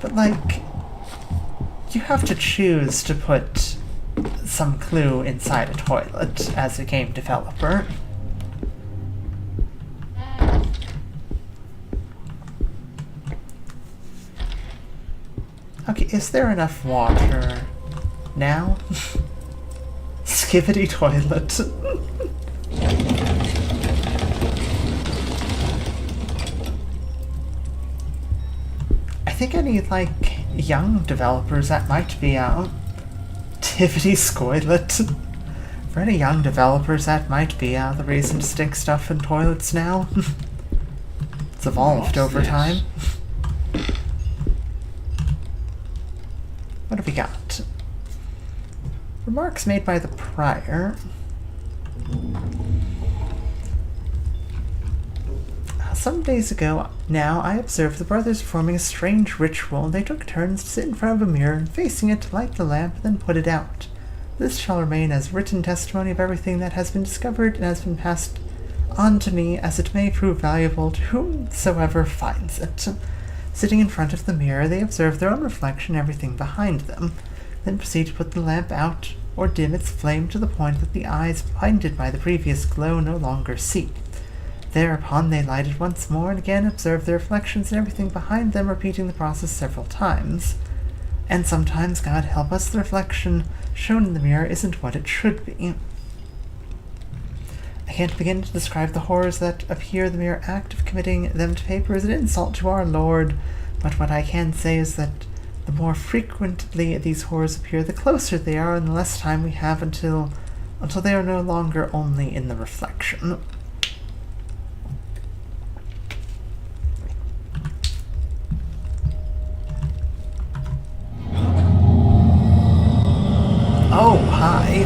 Speaker 1: But, like, you have to choose to put some clue inside a toilet as a game developer. Okay, is there enough water now? Skivity toilet. I think any, like, young developers that might be out. Tivity Scoilet. For any young developers that might be the reason to stick stuff in toilets now. It's evolved over time. What have we got? Remarks made by the prior. Some days ago now, I observed the brothers performing a strange ritual. They took turns to sit in front of a mirror, facing it to light the lamp, then put it out. This shall remain as written testimony of everything that has been discovered and has been passed on to me, as it may prove valuable to whomsoever finds it. Sitting in front of the mirror, they observe their own reflection and everything behind them, then proceed to put the lamp out or dim its flame to the point that the eyes, blinded by the previous glow, no longer see. Thereupon they light it once more and again observe their reflections and everything behind them, repeating the process several times. And sometimes, God help us, the reflection shown in the mirror isn't what it should be. I can't begin to describe the horrors that appear. The mere act of committing them to paper is an insult to our Lord, but what I can say is that the more frequently these horrors appear, the closer they are and the less time we have until they are no longer only in the reflection. Oh, hi.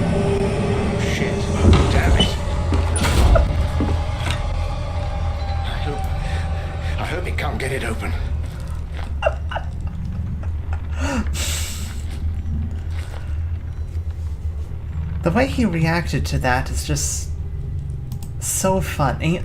Speaker 4: Shit. Oh, damn it. I hope he can't get it open.
Speaker 1: The way he reacted to that is just so funny.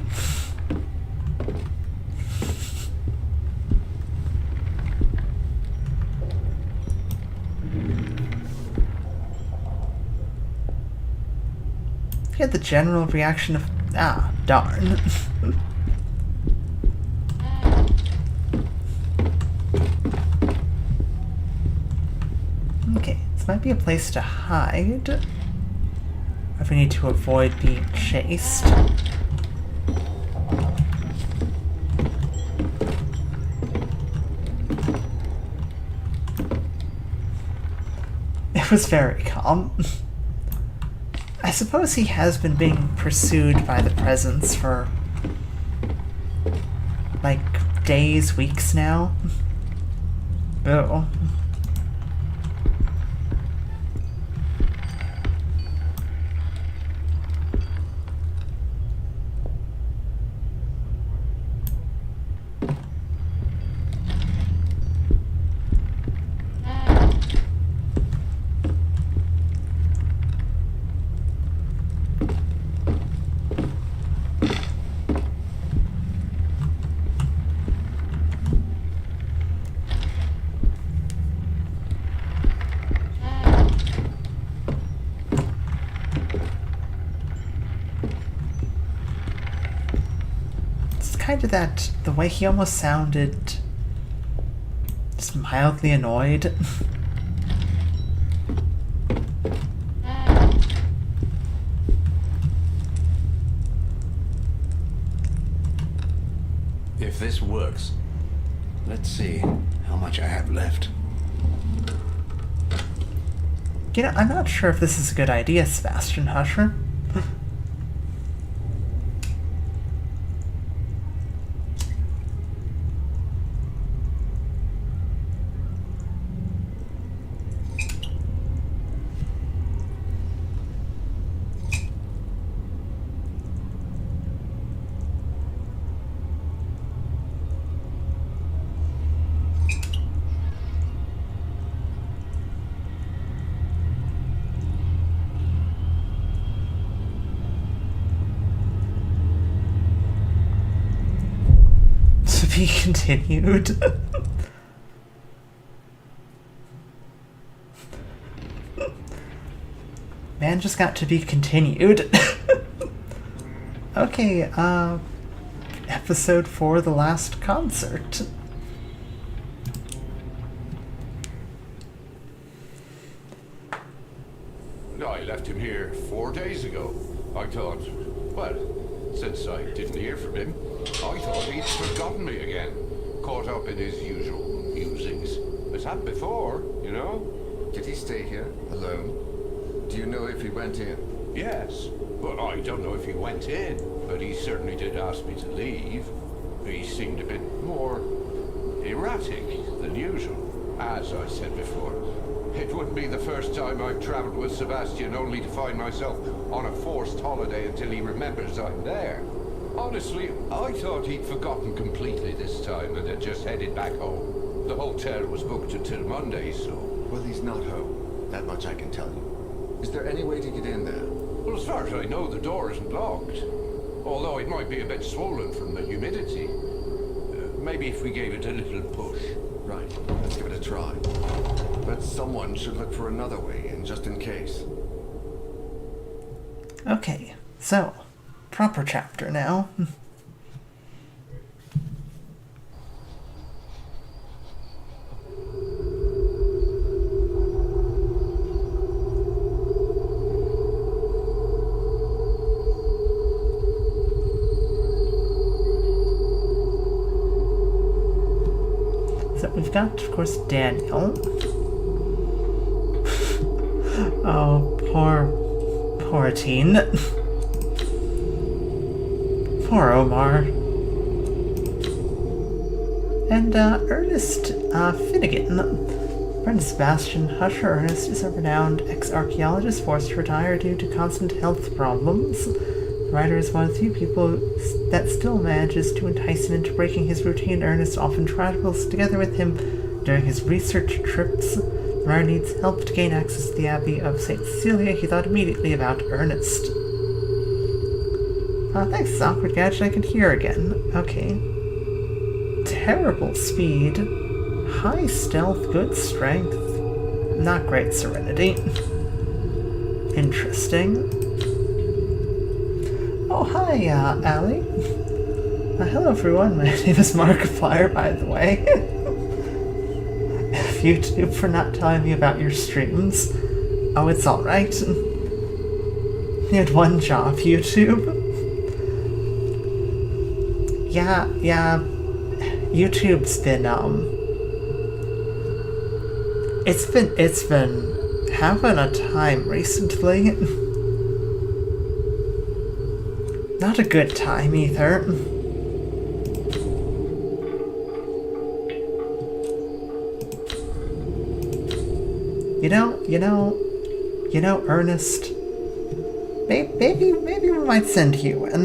Speaker 1: He had the general reaction of, ah, darn. Okay, this might be a place to hide. If we need to avoid being chased. That was very calm. I suppose he has been being pursued by the presence for, like, days, weeks now. Oh. Kind of that, the way he almost sounded just mildly annoyed.
Speaker 4: If this works, let's see how much I have left.
Speaker 1: You know, I'm not sure if this is a good idea, Sebastian Husher. To be continued. Man just got to be continued. Okay, episode 4, The Last Concert.
Speaker 5: I left him here 4 days ago. I thought, well, since I didn't hear from him, I thought he'd forgotten me again. Caught up in his usual musings. It's happened before, you know?
Speaker 3: Did he stay here, alone? Do you know if he went in?
Speaker 5: Yes, but I don't know if he went in. But he certainly did ask me to leave. He seemed a bit more erratic than usual. As I said before, it wouldn't be the first time I've traveled with Sebastian only to find myself on a forced holiday until he remembers I'm there. Honestly, I thought he'd forgotten completely this time and had just headed back home. The hotel was booked until Monday, so...
Speaker 3: Well, he's not home. That much I can tell you. Is there any way to get in there?
Speaker 5: Well, as far as I know, the door isn't locked. Although it might be a bit swollen from the humidity. Maybe if we gave it a little push.
Speaker 3: Right, let's give it a try. But someone should look for another way in, just in case.
Speaker 1: Okay, so, proper chapter now. So we've got, of course, Daniel. Oh, poor teen. Poor Omar. And Ernest Finnegan. Friend Sebastian Husher Ernest is a renowned ex-archaeologist forced to retire due to constant health problems. The writer is one of the few people that still manages to entice him into breaking his routine. Ernest often travels together with him during his research trips. The writer needs help to gain access to the Abbey of St. Cecilia. He thought immediately about Ernest. Thanks, this awkward gadget I can hear again. Okay. Terrible speed. High stealth, good strength. Not great serenity. Interesting. Oh, hi, Allie. Hello, everyone. My name is Markiplier, by the way. YouTube for not telling me about your streams. Oh, it's alright. You had one job, YouTube. Yeah, YouTube's been, it's been having a time recently. Not a good time either. You know, Ernest. Maybe we might send you in.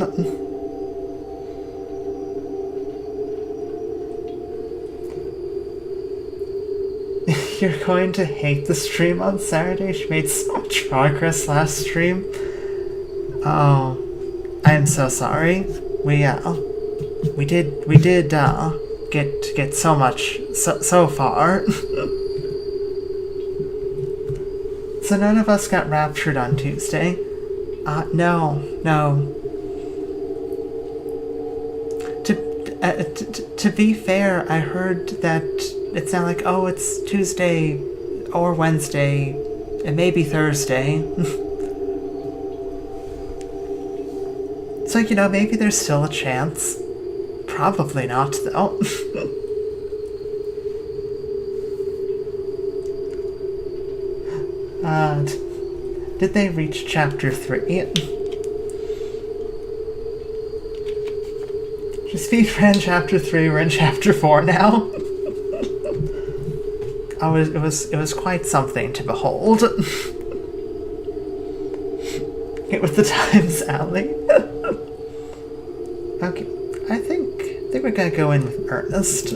Speaker 1: You're going to hate the stream on Saturday. She made so much progress last stream. Oh, I'm so sorry. We did get so much so far. So none of us got raptured on Tuesday. No. To be fair, I heard that it's not like, oh, it's Tuesday or Wednesday, and maybe Thursday. So, you know, maybe there's still a chance. Probably not, though. Did they reach chapter 3? Just speedran chapter 3, we're in chapter 4 now. Oh, it was quite something to behold. It was the Times Alley. Okay, I think we're gonna go in with Ernest.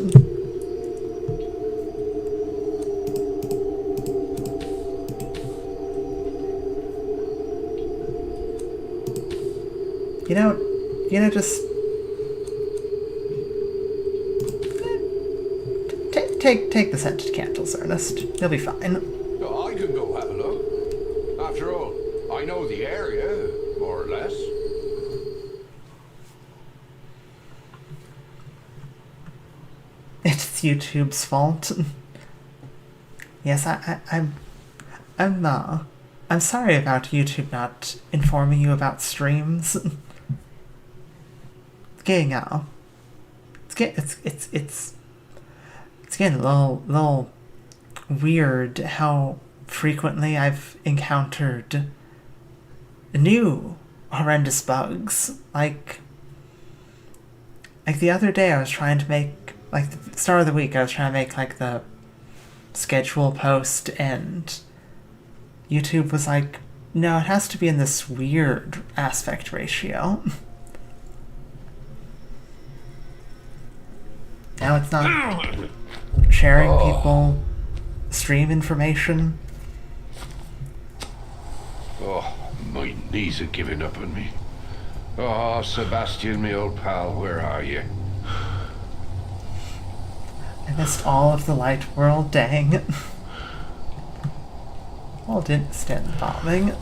Speaker 1: You know, just take the scented candles, Ernest. You'll be fine.
Speaker 5: I can go have a look. After all, I know the area, more or less.
Speaker 1: It's YouTube's fault. Yes, I'm sorry about YouTube not informing you about streams. It's getting a little weird how frequently I've encountered new horrendous bugs. Like the other day I was trying to make, like the start of the week, I was trying to make like the schedule post, and YouTube was like, no, it has to be in this weird aspect ratio. Now it's not sharing people stream information.
Speaker 5: Oh, my knees are giving up on me. Oh, Sebastian, my old pal, where are you?
Speaker 1: I missed all of the light world, dang. Well, didn't stand the bombing.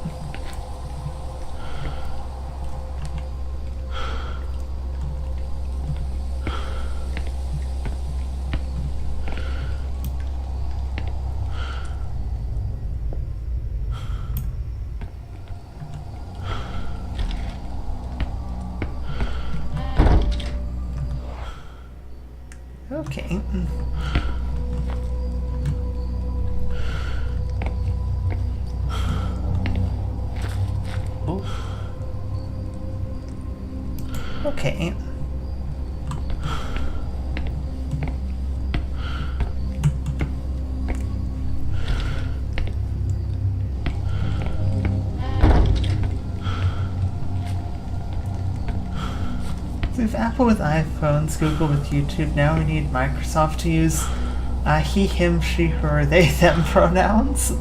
Speaker 1: Okay. Oh. Okay. We have Apple with iPhones, Google with YouTube. Now we need Microsoft to use he, him, she, her, they, them pronouns.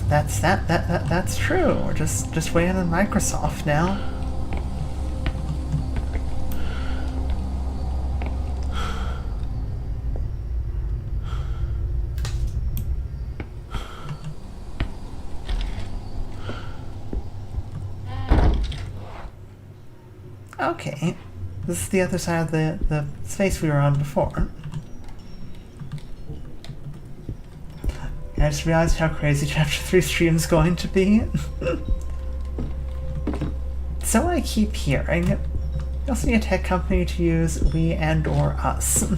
Speaker 1: That's true. We're just waiting on Microsoft now. Okay, this is the other side of the space we were on before. I just realized how crazy Chapter 3 stream's going to be. So I keep hearing. You also need a tech company to use we and or us.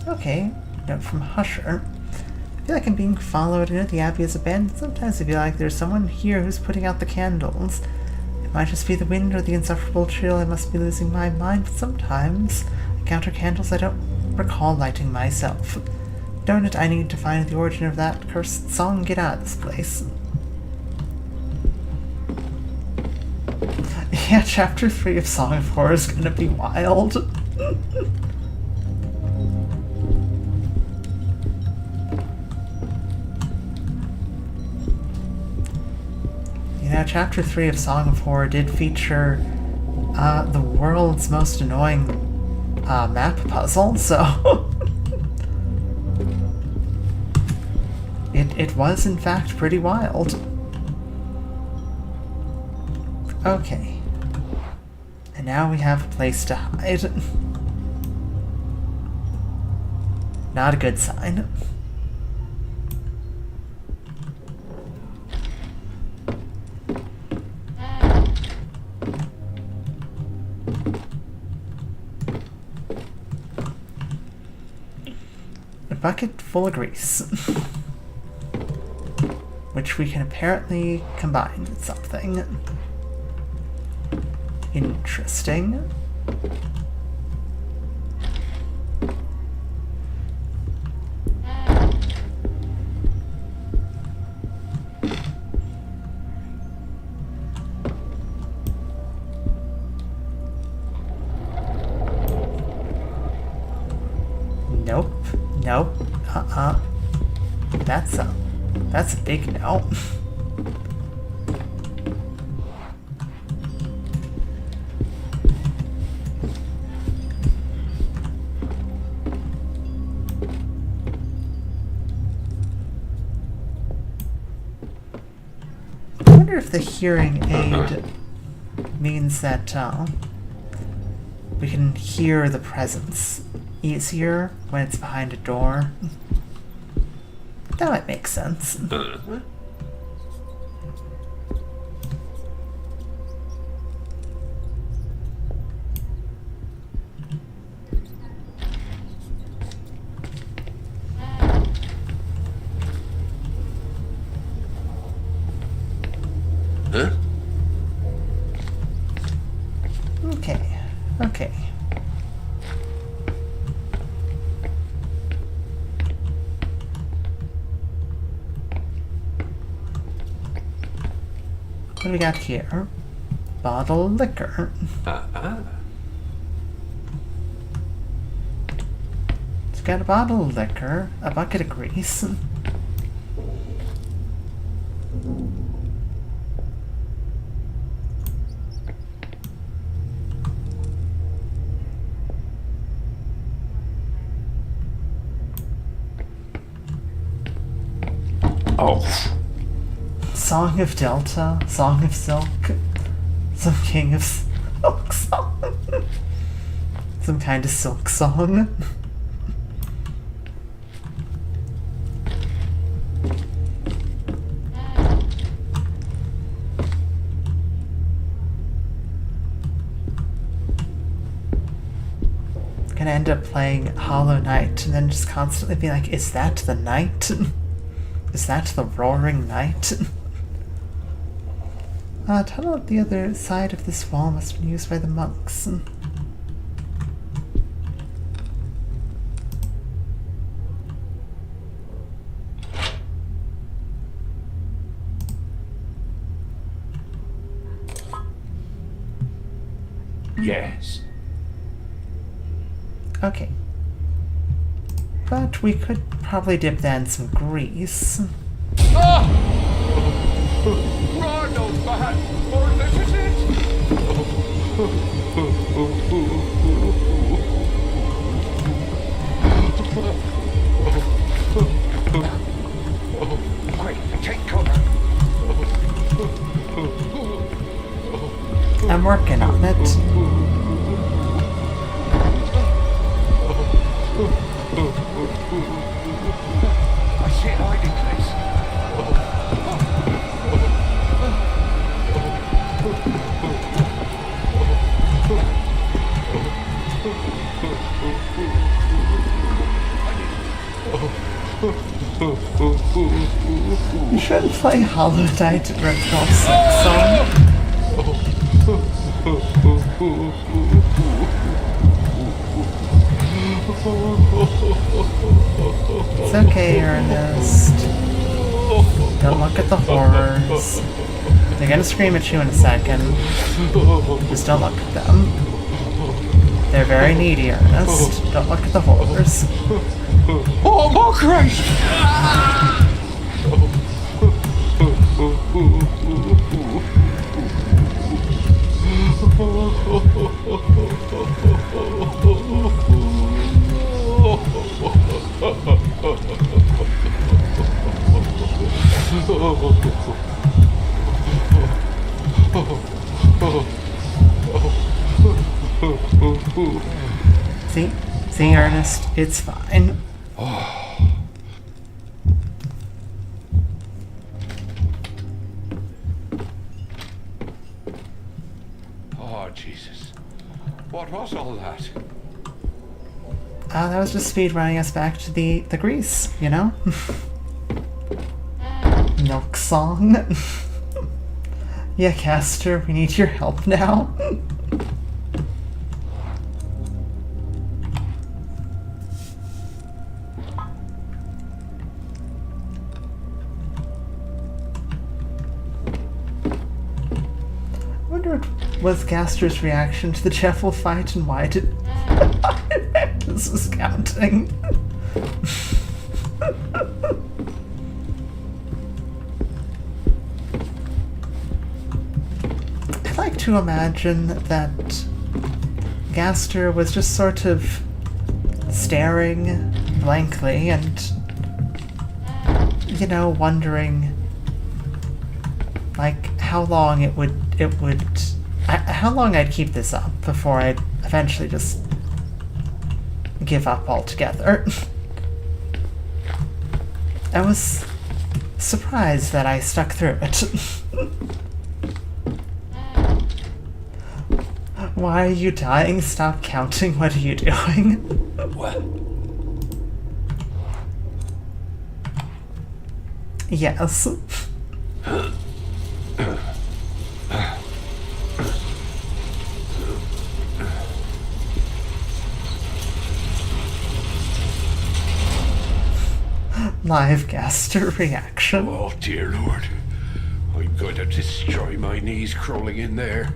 Speaker 1: Okay, note from Husher. I feel like I'm being followed. I know the Abbey is abandoned. Sometimes I feel like there's someone here who's putting out the candles. It might just be the wind or the insufferable chill. I must be losing my mind, but sometimes I encounter candles I don't recall lighting myself. Darn it, I need to find the origin of that cursed song. Get out of this place. Yeah, chapter 3 of Song of Horror is gonna be wild. You know, chapter 3 of Song of Horror did feature the world's most annoying map puzzle, so it was in fact pretty wild. Okay. And now we have a place to hide. Not a good sign. A bucket full of grease. Which we can apparently combine with something. Interesting. Nope. Nope. That's a big no. I wonder if the hearing aid means that we can hear the presence easier when it's behind a door. That might make sense. Okay. What do we got here? Bottle of liquor. It's got a bottle of liquor, a bucket of grease.
Speaker 2: Oh.
Speaker 1: Song of Delta, Song of Silk, some king of silk song. Some kind of silk song. Gonna end up playing Hollow Knight and then just constantly be like, is that the night? Is that the roaring night? Tunnel at the other side of this wall must have been used by the monks.
Speaker 5: Yes.
Speaker 1: Okay. But we could probably dip that in some grease.
Speaker 5: Ronald, man! Or this is it! Quick, take cover!
Speaker 1: I'm working on it.
Speaker 5: I see a hiding place.
Speaker 1: You should play Hollow Knight Ritual 6 song. It's okay, Ernest. Don't look at the horrors. They're gonna scream at you in a second. Just don't look at them. They're very needy, Ernest. Don't look at the horrors.
Speaker 2: Oh, more Christ!
Speaker 1: See? See, Ernest? It's fine.
Speaker 5: Oh, Jesus. What was all that?
Speaker 1: That was just speed running us back to the Greece, you know? Milk song. Yeah, Castor, we need your help now. I wonder what was Castor's reaction to the Jeffel fight and why did this was counting. I like to imagine that Gaster was just sort of staring blankly and, you know, wondering like how long how long I'd keep this up before I'd eventually just give up altogether. I was surprised that I stuck through it. Why are you dying? Stop counting. What are you doing?
Speaker 2: What?
Speaker 1: Yes. Live Gaster reaction.
Speaker 5: Oh, dear Lord. I'm going to destroy my knees crawling in there.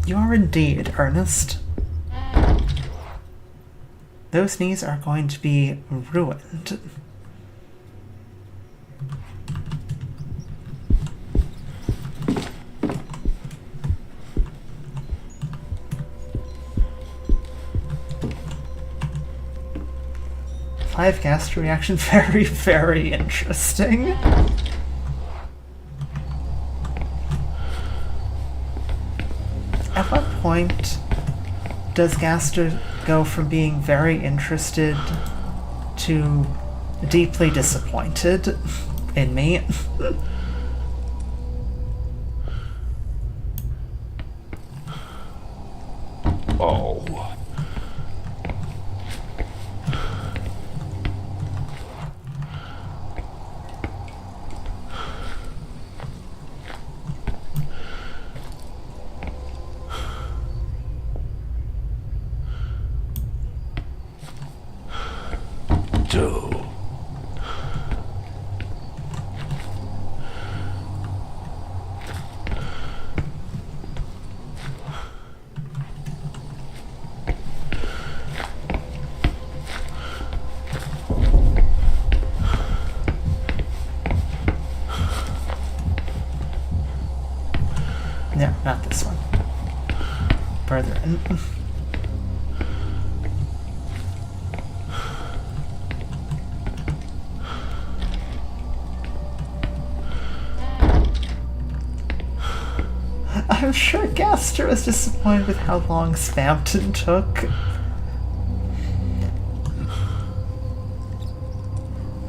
Speaker 1: You are indeed, Ernest. Those knees are going to be ruined. Live Gaster reaction, very, very interesting. At what point does Gaster go from being very interested to deeply disappointed in me?
Speaker 5: Oh.
Speaker 1: No, not this one. Further in. I'm sure Gaster was disappointed with how long Spamton took.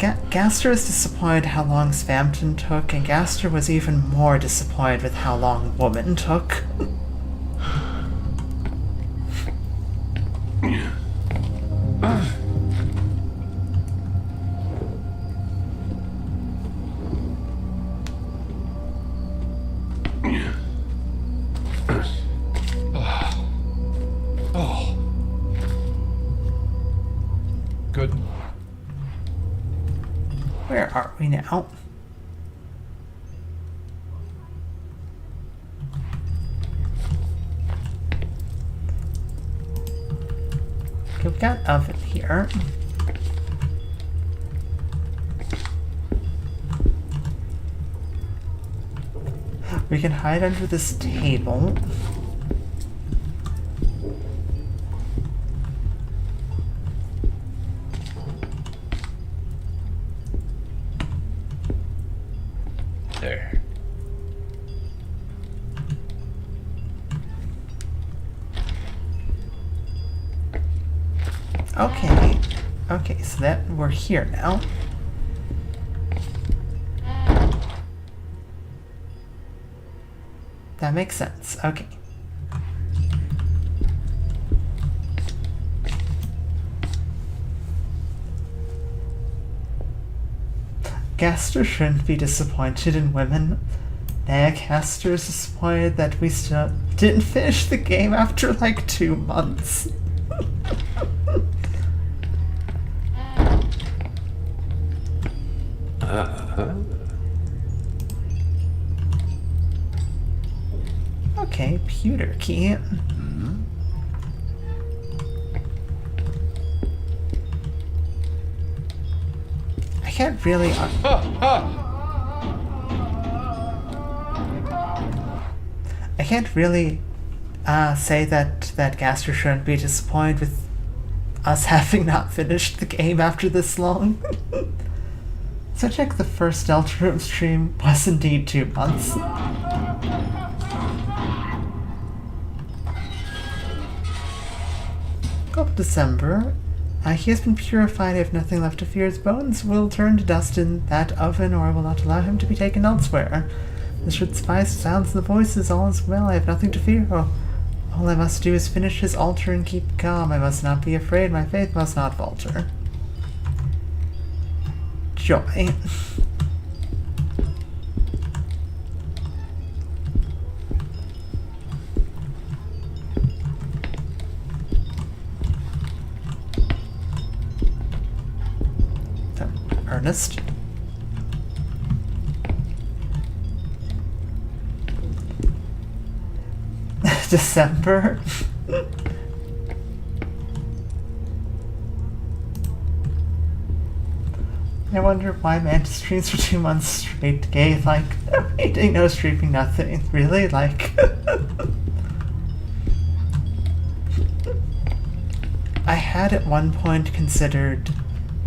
Speaker 1: Gaster was disappointed how long Spamton took, and Gaster was even more disappointed with how long Woman took.
Speaker 6: Good.
Speaker 1: Where are we now? Okay, we've got oven here. We can hide under this table.
Speaker 6: There.
Speaker 1: Okay. Okay, so that we're here now. That makes sense. Okay. Gaster shouldn't be disappointed in women. Gaster is disappointed that we still didn't finish the game after like 2 months. Okay, pewter key. I can't really. I can't really say that Gaster shouldn't be disappointed with us having not finished the game after this long. So check the first Delta Room stream was indeed 2 months. Of December. He has been purified. I have nothing left to fear. His bones will turn to dust in that oven, or I will not allow him to be taken elsewhere. This should suffice. The sounds and the voices, all is well. I have nothing to fear. All I must do is finish his altar and keep calm. I must not be afraid. My faith must not falter. Joy. Ernest. December. I wonder why Mantis streams for 2 months straight. Gay, like, no eating, no streaming, nothing. Really? Like. I had at one point considered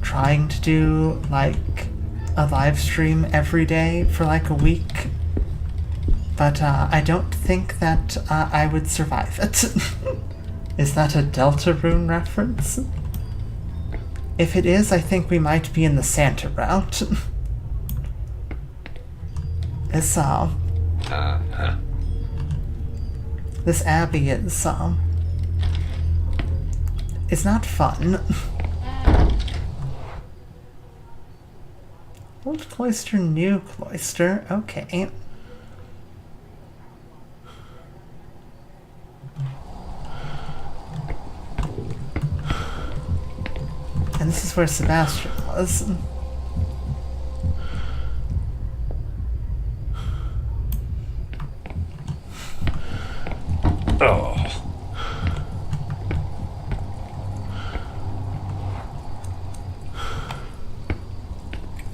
Speaker 1: trying to do like a live stream every day for like a week, but I don't think that I would survive it. Is that a Deltarune reference? If it is, I think we might be in the Santa route. This this abbey is it's not fun. Old cloister, new cloister. Okay. And this is where Sebastian was.
Speaker 6: Oh.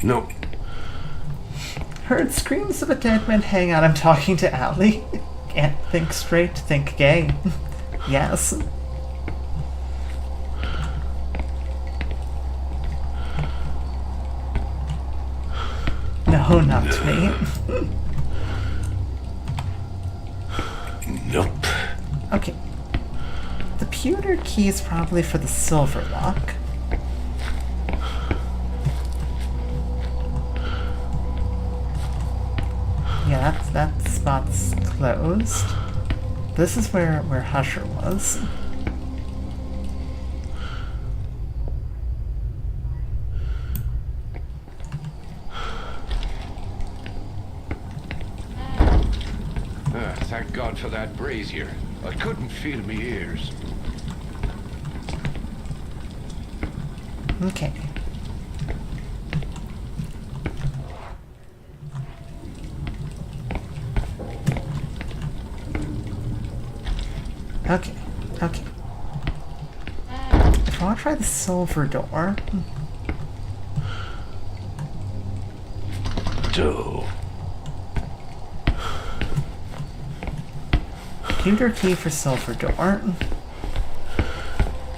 Speaker 6: No.
Speaker 1: Heard screams of a dead man. Hang on, I'm talking to Allie. Can't think straight, think gay. Yes. No, not me.
Speaker 6: Nope.
Speaker 1: Okay. The pewter key is probably for the silver lock. closed. This is where Husher was.
Speaker 5: Thank God for that brazier. I couldn't feel my ears.
Speaker 1: Okay. Okay. If I want to try the silver door...
Speaker 6: Two.
Speaker 1: Pewter key for silver door.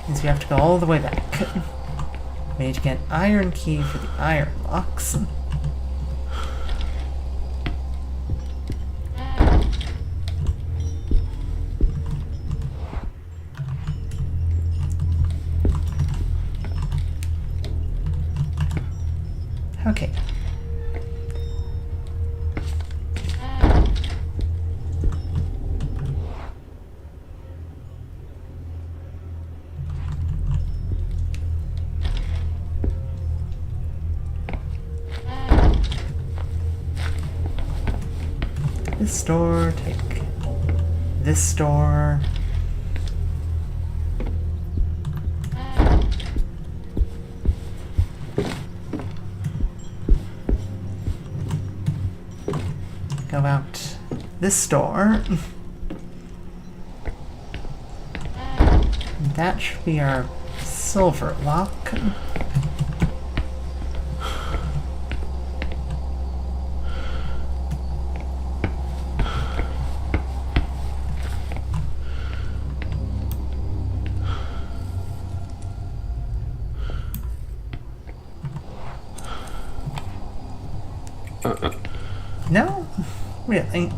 Speaker 1: Means we have to go all the way back. We need to get iron key for the iron locks. Okay. This door, take this door. Go out this door. That should be our silver lock. No, really.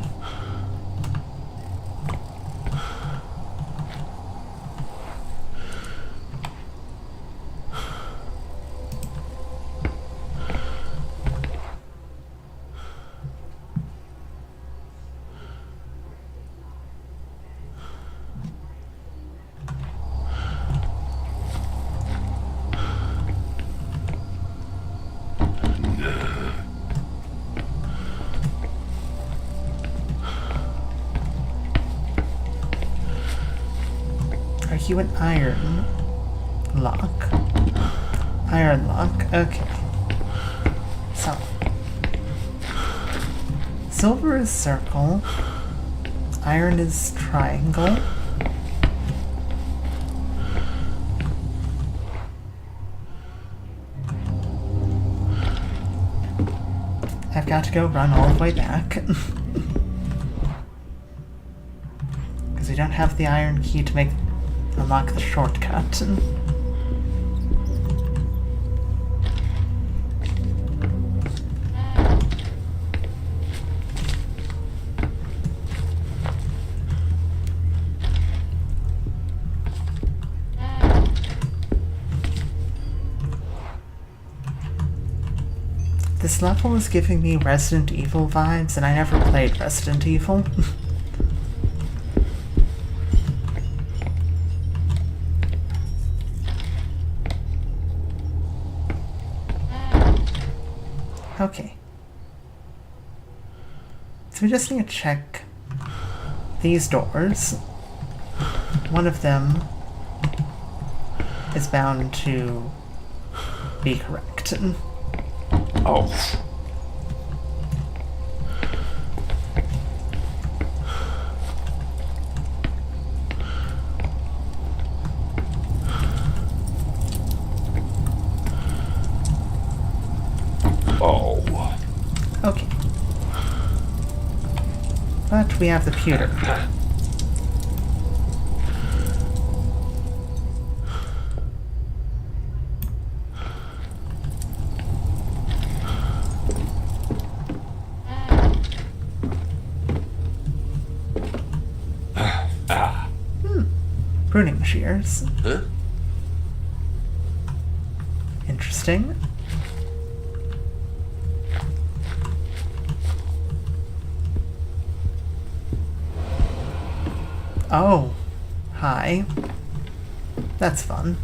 Speaker 1: Are you an iron lock? Iron lock, okay. So, silver is circle, iron is triangle. I've got to go run all the way back. Because we don't have the iron key to unlock the shortcut. This level is giving me Resident Evil vibes, and I never played Resident Evil. Okay. So we just need to check these doors. One of them is bound to be correct.
Speaker 6: Oh. Oh.
Speaker 1: Okay. But we have the pewter. Pruning shears.
Speaker 6: Huh?
Speaker 1: Interesting. Oh. Hi. That's fun.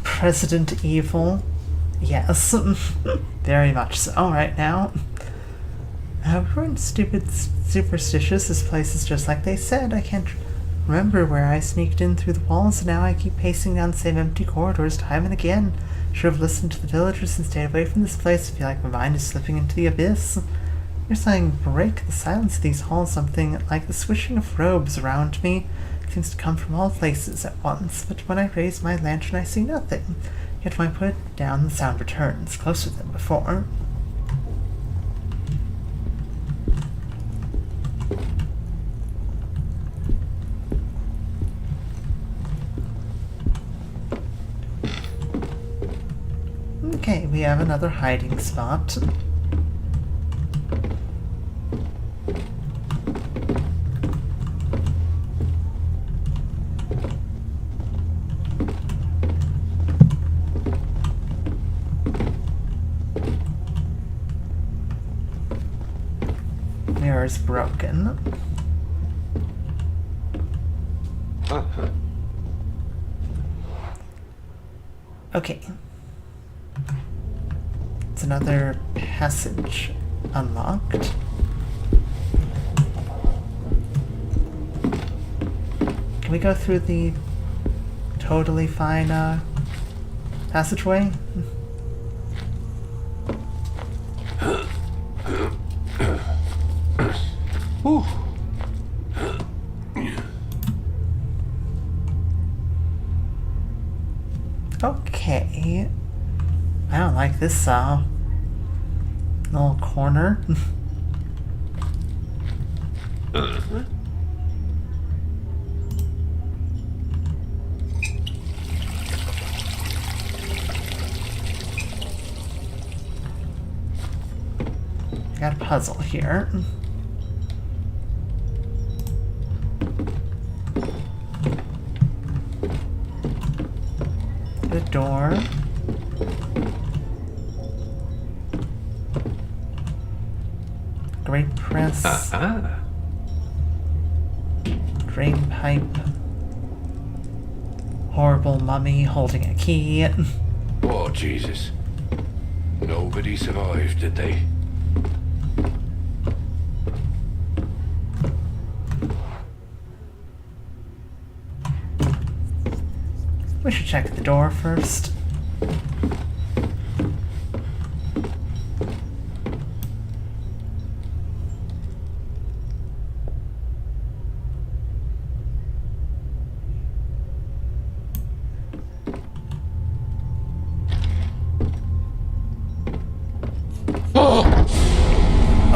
Speaker 1: President Evil? Yes. Very much so right now. We weren't stupid superstitious. This place is just like they said. I can't remember where I sneaked in through the walls, and now I keep pacing down the same empty corridors time and again. Should have listened to the villagers and stayed away from this place. I feel like my mind is slipping into the abyss. You're saying break the silence of these halls. Something like the swishing of robes around me seems to come from all places at once, but when I raise my lantern I see nothing. Yet when I put it down, the sound returns, closer than before. Okay, we have another hiding spot. Mirror's broken. Okay. It's another passage unlocked. Can we go through the totally fine passageway?
Speaker 5: Whew.
Speaker 1: Okay. I don't like this little corner. Got a puzzle here. The door. Great press. Drain pipe. Horrible mummy holding a key.
Speaker 5: Oh, Jesus. Nobody survived, did they?
Speaker 1: We should check the door first.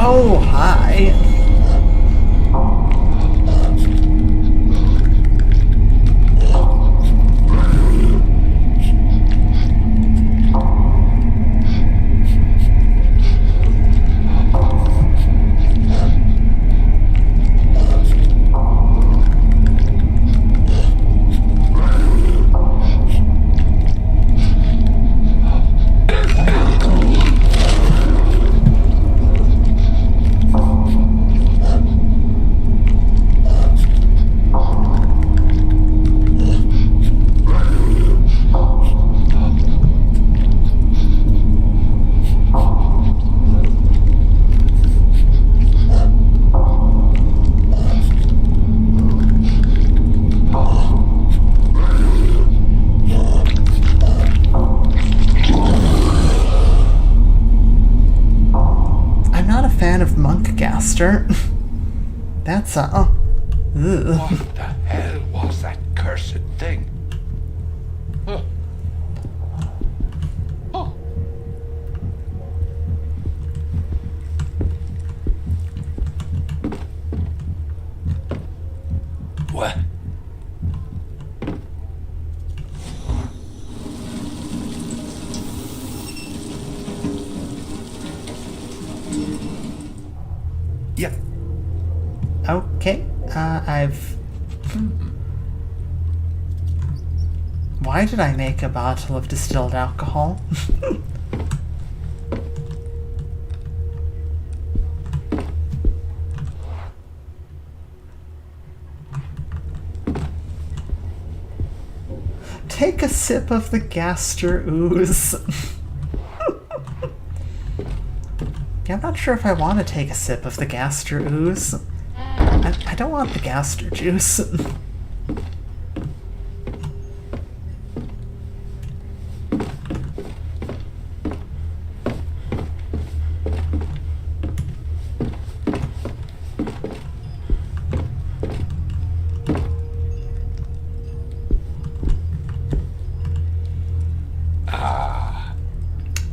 Speaker 1: Oh, hi. Monkgaster. That's ugh.
Speaker 5: What the hell was that cursed thing? Huh. Oh. What?
Speaker 1: Okay, I've... Why did I make a bottle of distilled alcohol? Take a sip of the gaster ooze. Yeah, I'm not sure if I want to take a sip of the gaster ooze. I don't want the gaster juice.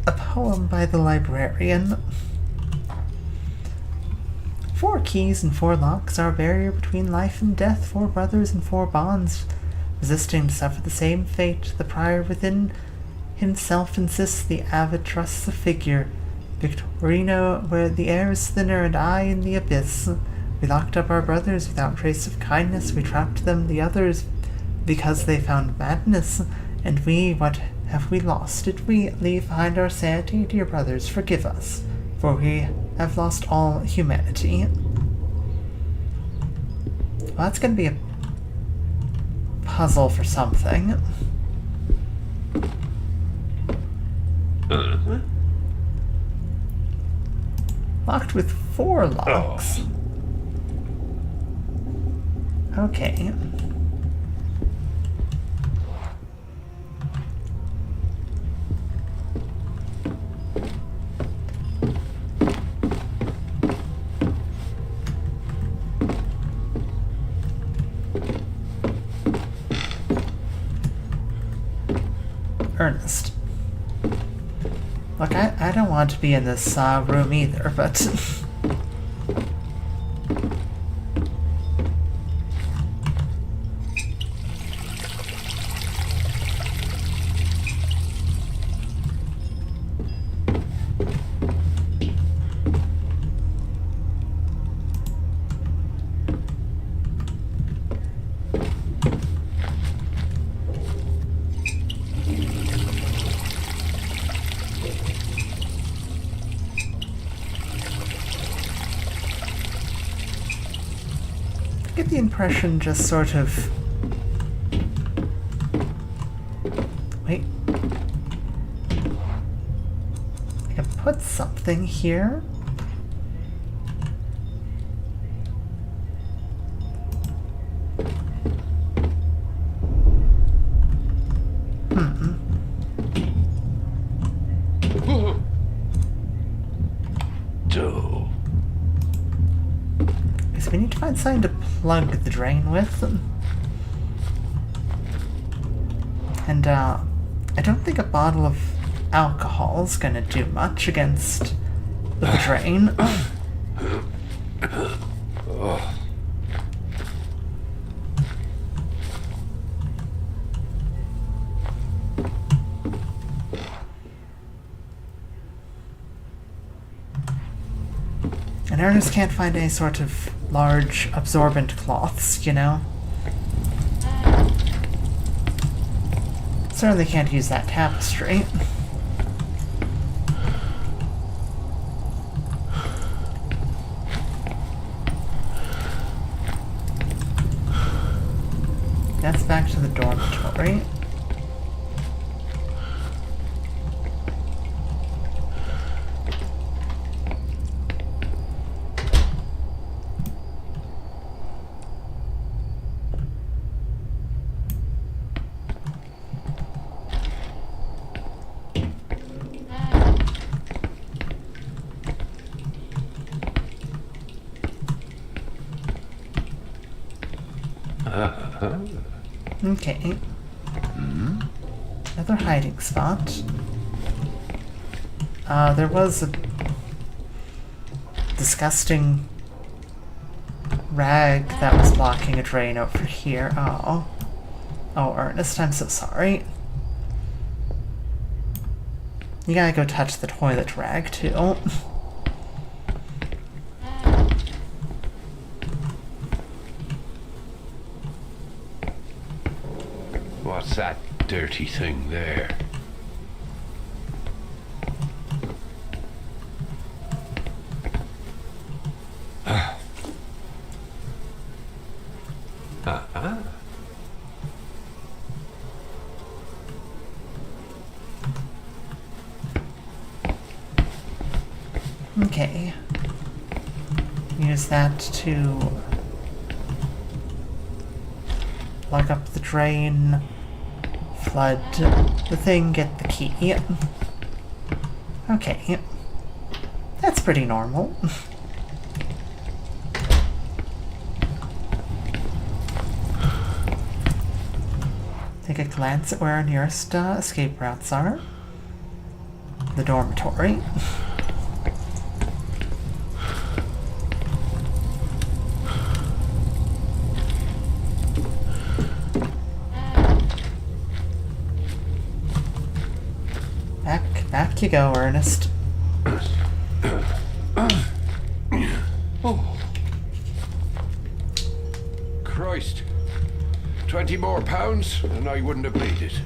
Speaker 1: A poem by the librarian. 4 keys and 4 locks, our barrier between life and death, 4 brothers and 4 bonds, resisting to suffer the same fate. The prior within himself insists, the avid trusts the figure. Victorino, where the air is thinner, and I in the abyss. We locked up our brothers without trace of kindness, we trapped them, the others, because they found madness. And we, what have we lost? Did we leave behind our sanity? Dear brothers, forgive us, for we have lost all humanity. Well, that's going to be a puzzle for something. Locked with 4 locks. Okay. Ernest. Look, I don't want to be in this room either, but... I get the impression just sort of... Wait. I can put something here. We need to find something to plug the drain with. And, I don't think a bottle of alcohol is gonna do much against the drain. And Ernest can't find any sort of large absorbent cloths, you know? Certainly can't use that tapestry. That's back to the dormitory. Okay. Another hiding spot. There was a disgusting rag that was blocking a drain over here. Oh. Oh, Ernest, I'm so sorry. You gotta go touch the toilet rag, too.
Speaker 5: What's that dirty thing there?
Speaker 1: Okay. Use that to plug up the drain, flood the thing, get the key. Okay. That's pretty normal. Take a glance at where our nearest escape routes are. The dormitory. Back you go, Ernest.
Speaker 5: Oh. Christ. 20 more pounds and I wouldn't have made it.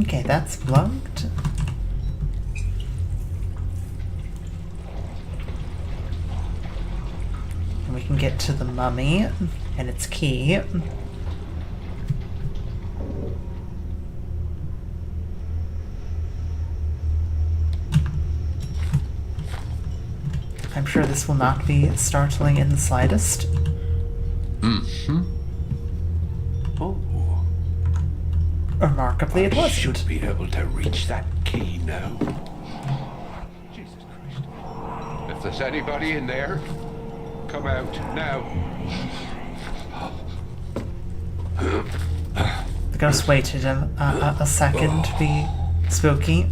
Speaker 1: Okay, that's plugged. And we can get to the mummy and its key. I'm sure this will not be startling in the slightest.
Speaker 5: Mm-hmm. Oh.
Speaker 1: Remarkably, it
Speaker 5: I
Speaker 1: wasn't.
Speaker 5: should be able to reach that key now. Jesus Christ. If there's anybody in there, come out now.
Speaker 1: The ghost waited a second to be spooky.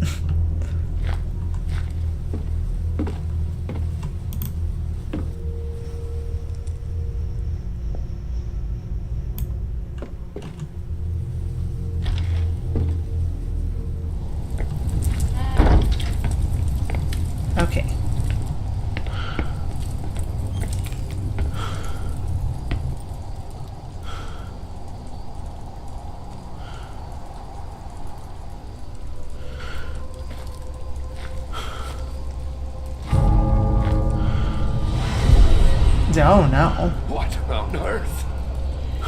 Speaker 1: Okay. Oh no.
Speaker 5: What on earth?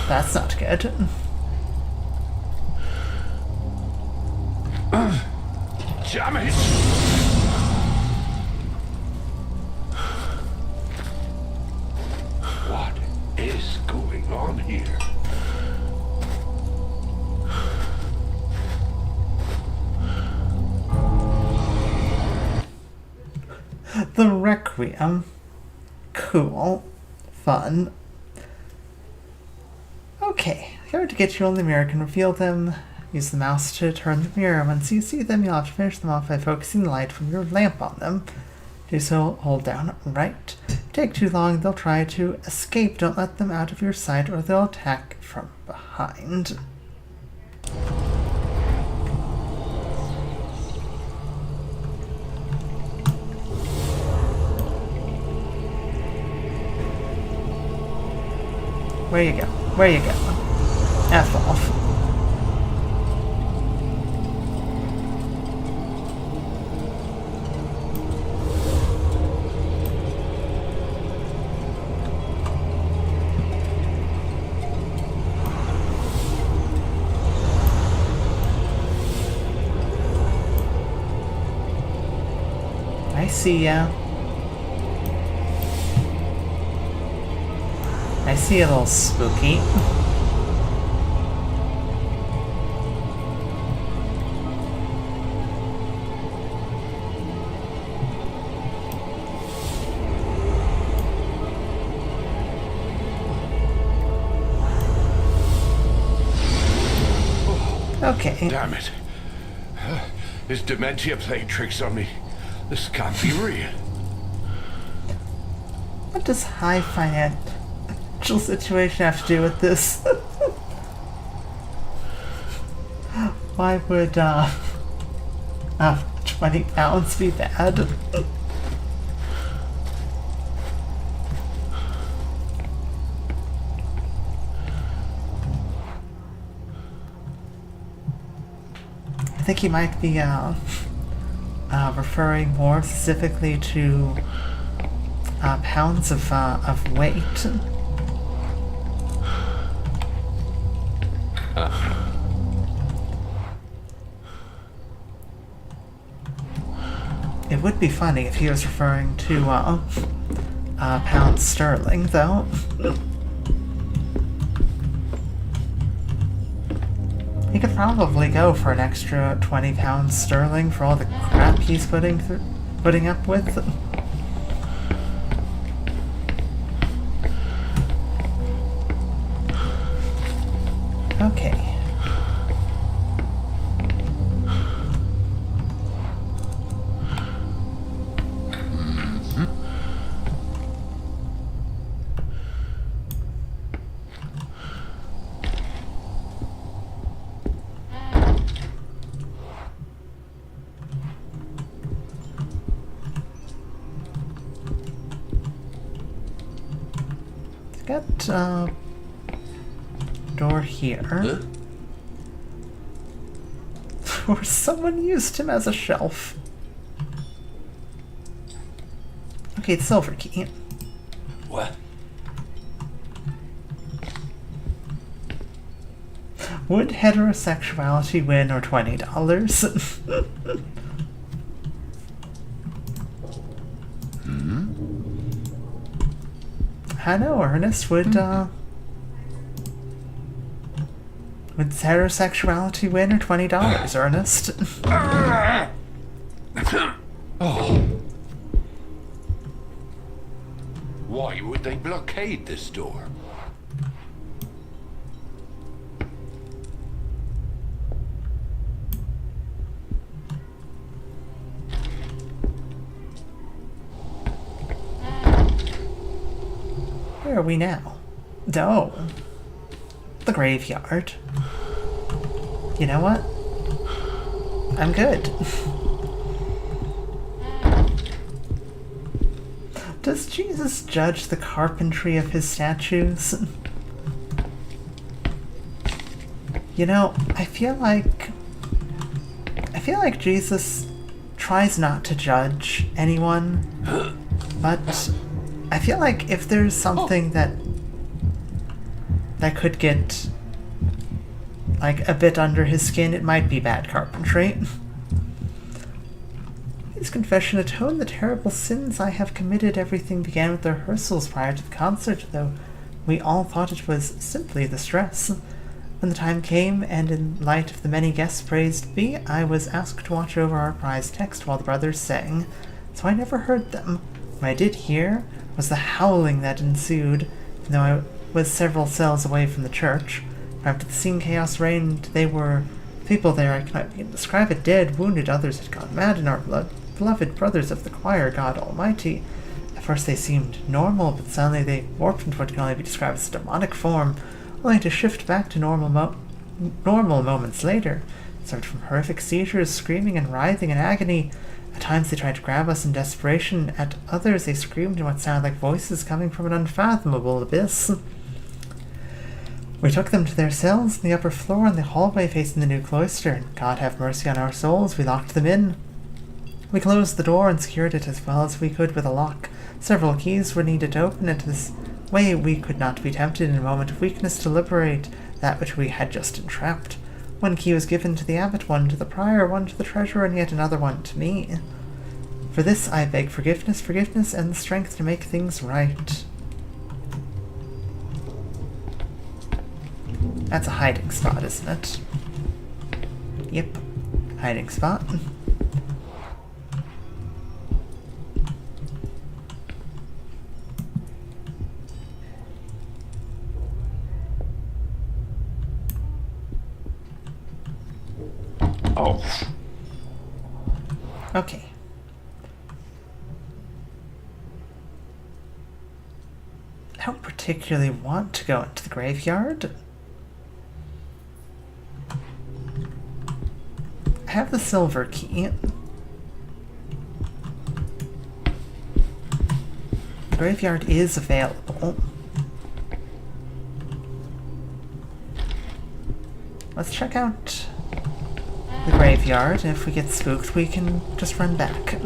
Speaker 1: That's not good.
Speaker 5: Damn it! What is going on here?
Speaker 1: The Requiem. Cool. Fun. Okay, here to get you on the mirror can reveal them. Use the mouse to turn the mirror. Once you see them, you'll have to finish them off by focusing the light from your lamp on them. Do so, hold down right. Take too long, they'll try to escape. Don't let them out of your sight or they'll attack from behind. Where you go? Where you go? F off. I see ya. I see a little spooky. Okay.
Speaker 5: Damn it. Is dementia playing tricks on me? This can't be real.
Speaker 1: What does high financial situation have to do with this? Why would 20 pounds be bad? think he might be referring more specifically to pounds of weight. It would be funny if he was referring to pounds sterling, though. He could probably go for an extra 20 pounds sterling for all the crap he's putting up with. Okay. Got door here. Or someone used him as a shelf. Okay, the silver key.
Speaker 2: What?
Speaker 1: Would heterosexuality win or $20? I know, Ernest, would heterosexuality win or $20, Ernest?
Speaker 2: Oh. Why would they blockade this door?
Speaker 1: Where are we now? Oh. The graveyard. You know what? I'm good. Does Jesus judge the carpentry of his statues? You know, I feel like Jesus tries not to judge anyone, but I feel like if there's something that could get like a bit under his skin, it might be bad carpentry. His confession atoned the terrible sins I have committed. Everything began with the rehearsals prior to the concert, though we all thought it was simply the stress. When the time came, and in light of the many guests praised me, I was asked to watch over our prize text while the brothers sang, so I never heard them. What I did hear was the howling that ensued, even though I was several cells away from the church. After the scene chaos reigned, they were people there I cannot begin to describe it. Dead, wounded, others had gone mad in our beloved brothers of the choir, God Almighty. At first they seemed normal, but suddenly they warped into what can only be described as a demonic form, only to shift back to normal moments later. It suffered from horrific seizures, screaming and writhing in agony. At times they tried to grab us in desperation. At others they screamed in what sounded like voices coming from an unfathomable abyss. We took them to their cells in the upper floor in the hallway facing the new cloister, and God have mercy on our souls, we locked them in. We closed the door and secured it as well as we could with a lock. Several keys were needed to open it. This way we could not be tempted in a moment of weakness to liberate that which we had just entrapped. One key was given to the abbot, one to the prior, one to the treasurer, and yet another one to me. For this I beg forgiveness, and the strength to make things right. That's a hiding spot, isn't it? Yep. Hiding spot.
Speaker 6: Oh.
Speaker 1: Okay. I don't particularly want to go into the graveyard. I have the silver key. The graveyard is available. Let's check out the graveyard. If we get spooked, we can just run back.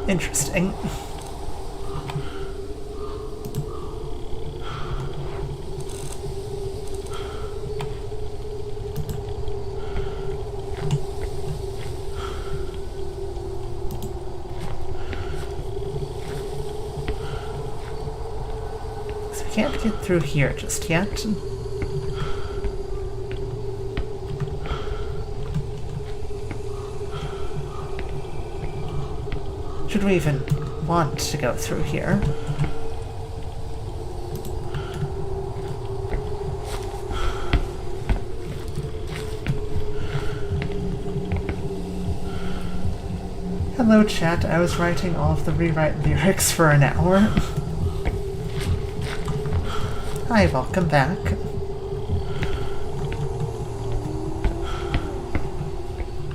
Speaker 1: Interesting. So we can't get through here just yet. Should we even want to go through here? Hello chat, I was writing all of the rewrite lyrics for an hour. Hi, welcome back.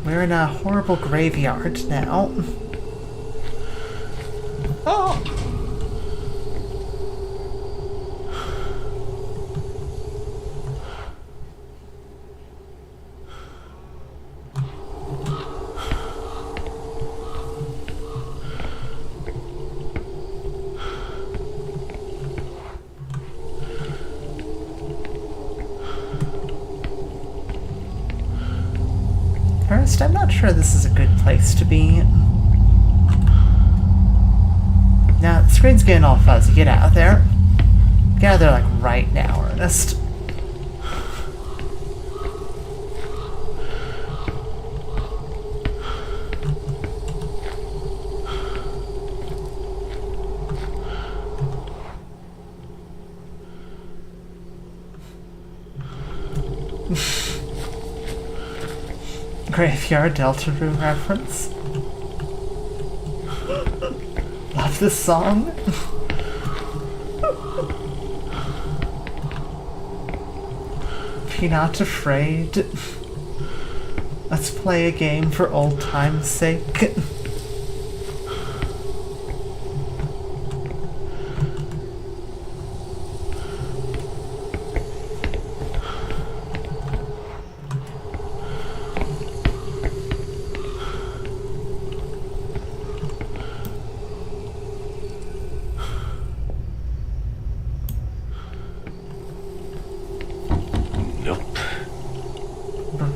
Speaker 1: We're in a horrible graveyard now. Oh! First, I'm not sure this is a good place to be. Now, the screen's getting all fuzzy. Get out of there. Get out of there, like, right now, Ernest. Graveyard Delta Room reference. Love this song. Be not afraid. Let's play a game for old time's sake.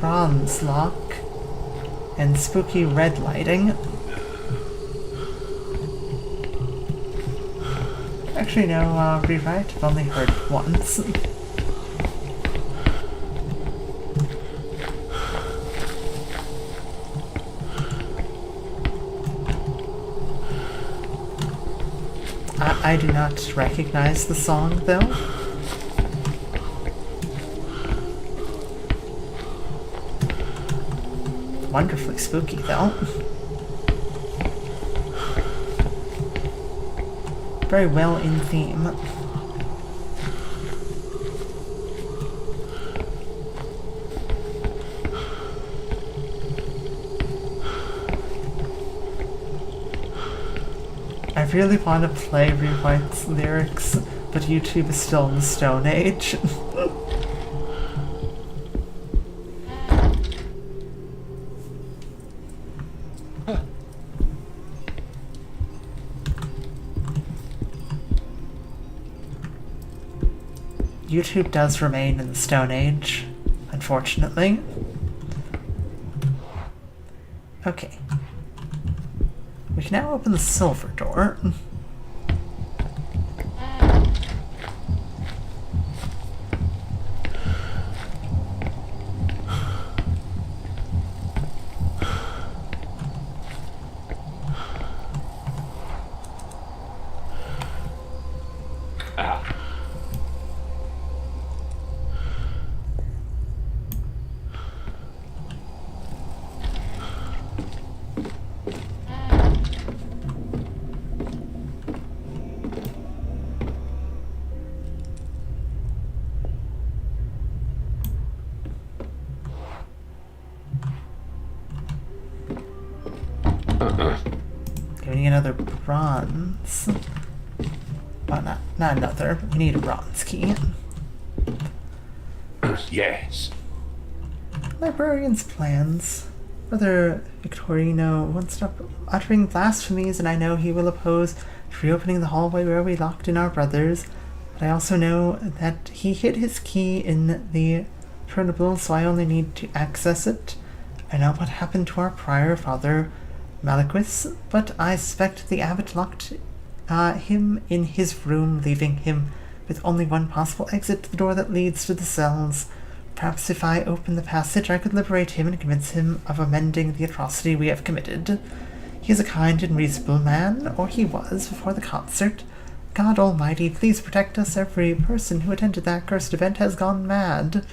Speaker 1: Bronze lock and spooky red lighting. Actually, no, rewrite. I've only heard it once. I do not recognize the song, though. Wonderfully spooky, though. Very well in theme. I really want to play Rewrite's lyrics, but YouTube is still in the Stone Age. YouTube does remain in the Stone Age, unfortunately. Okay. We can now open the silver door. We need another bronze. Well, not another. We need a bronze key.
Speaker 6: Yes.
Speaker 1: Librarian's plans. Brother Victorino won't stop uttering blasphemies, and I know he will oppose reopening the hallway where we locked in our brothers. But I also know that he hid his key in the turnable, so I only need to access it. I know what happened to our prior father, Maliquis, but I suspect the abbot locked him in his room, leaving him with only one possible exit, the door that leads to the cells. Perhaps if I open the passage, I could liberate him and convince him of amending the atrocity we have committed. He is a kind and reasonable man, or he was before the concert. God Almighty, please protect us. Every person who attended that cursed event has gone mad.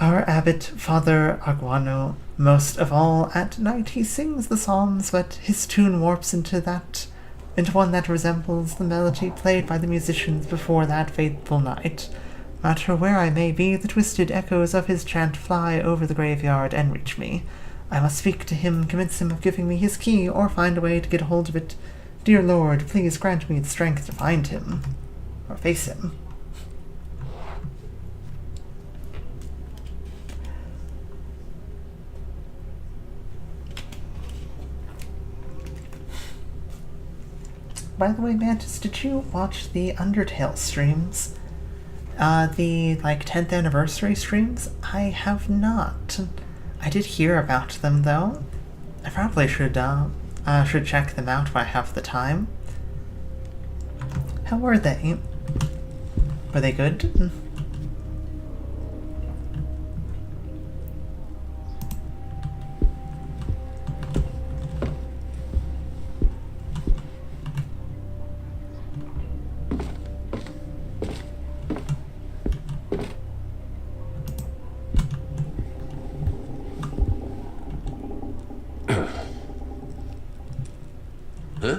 Speaker 1: Our abbot, Father Aguano, most of all at night he sings the psalms, but his tune warps into one that resembles the melody played by the musicians before that fateful night. No matter where I may be, the twisted echoes of his chant fly over the graveyard and reach me. I must speak to him, convince him of giving me his key, or find a way to get a hold of it. Dear Lord, please grant me the strength to find him, or face him. By the way, Mantis, did you watch the Undertale streams? The 10th anniversary streams? I have not. I did hear about them though. I probably should check them out when I have the time. How were they? Were they good?
Speaker 6: Huh?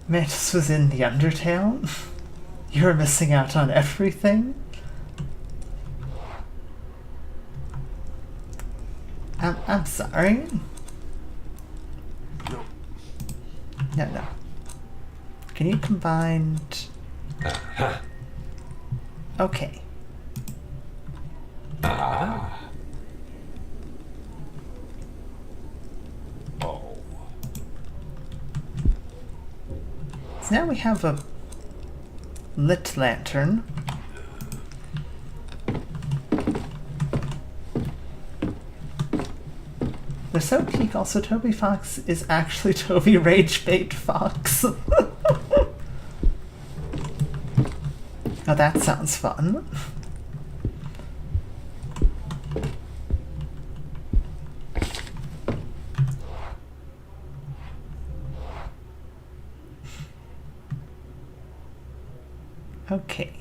Speaker 1: Mantis was in the Undertale? You were missing out on everything? I'm sorry. No. Can you combine... Okay.
Speaker 6: Oh.
Speaker 1: So now we have a lit lantern. They're so peak. Also, Toby Fox is actually Toby Ragebait Fox. Now that sounds fun. Okay.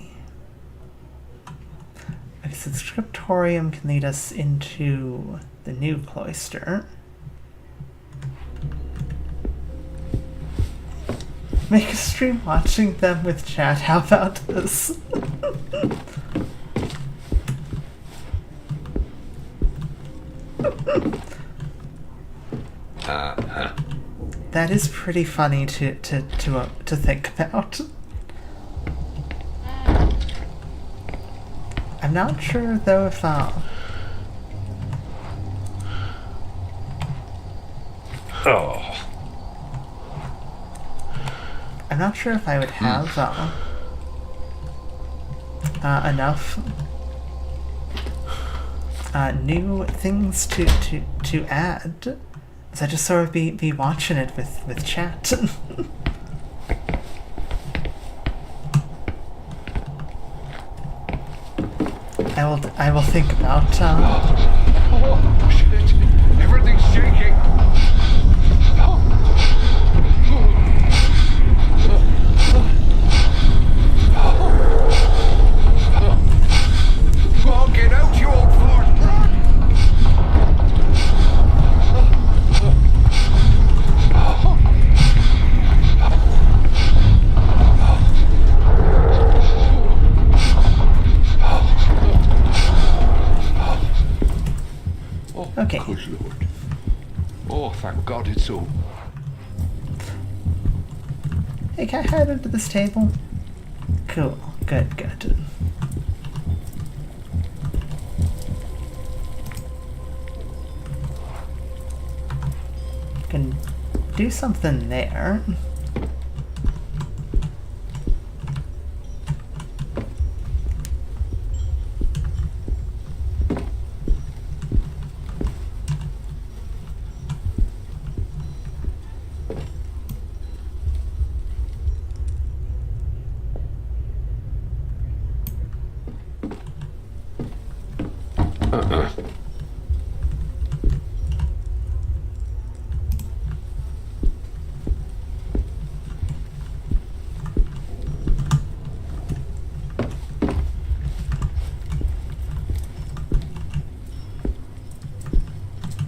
Speaker 1: So the scriptorium can lead us into the new cloister. Make a stream watching them with chat. How about this? That is pretty funny to think about. I'm not sure though if
Speaker 6: Oh.
Speaker 1: I'm not sure if I would have enough new things to add. So I just sort of be watching it with chat. I will think about
Speaker 5: Oh, shit. Everything's shaking. Oh, get out, you old fart.
Speaker 6: Good Lord. Oh, thank God it's so.
Speaker 1: Hey, can I head into this table? Cool. Good, good. Can do something there.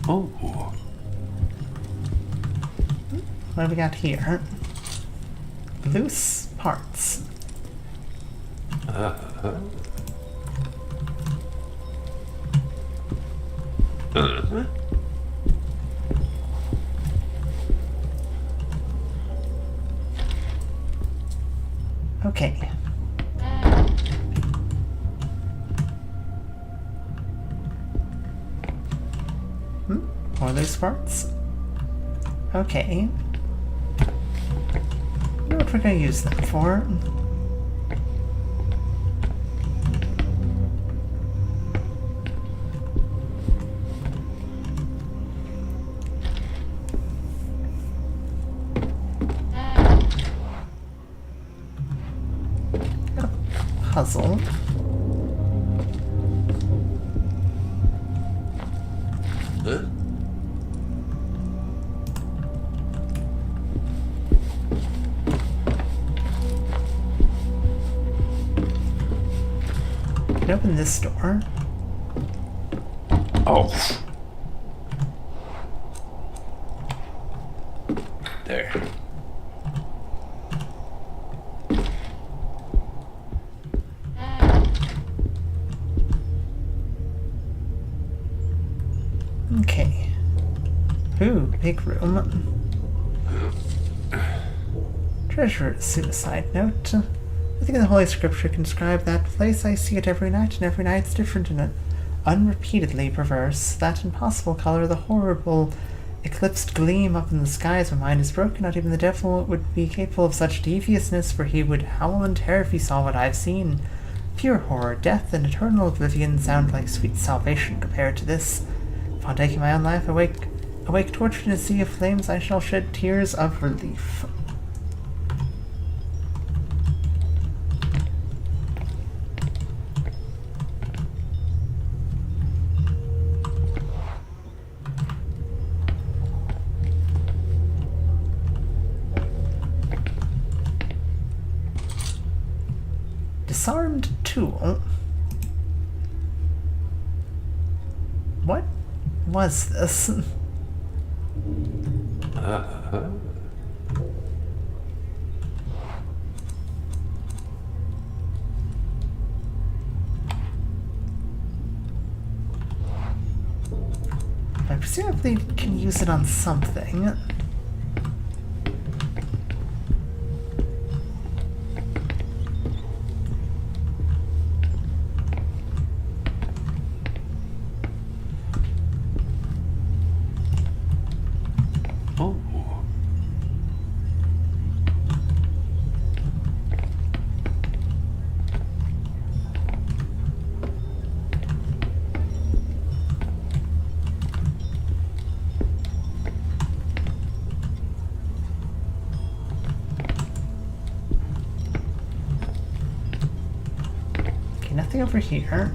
Speaker 6: Oh.
Speaker 1: What do we got here? Loose parts. Okay. More loose parts. Okay. I know what we're gonna use them for. Puzzle.
Speaker 6: Huh?
Speaker 1: Can I open this door?
Speaker 6: Oh. There.
Speaker 1: Okay. Ooh, big room. Treasure suicide note. Nothing in the Holy Scripture can describe that place. I see it every night, and every night's different and unrepeatedly perverse. That impossible color, the horrible eclipsed gleam up in the skies. My mind is broken. Not even the devil would be capable of such deviousness, for he would howl in terror if he saw what I've seen. Pure horror, death, and eternal oblivion sound like sweet salvation compared to this. Upon taking my own life, awake tortured in a sea of flames, I shall shed tears of relief. Disarmed tool. What was this? I presumably can use it on something.
Speaker 6: Oh.
Speaker 1: Okay, nothing over here.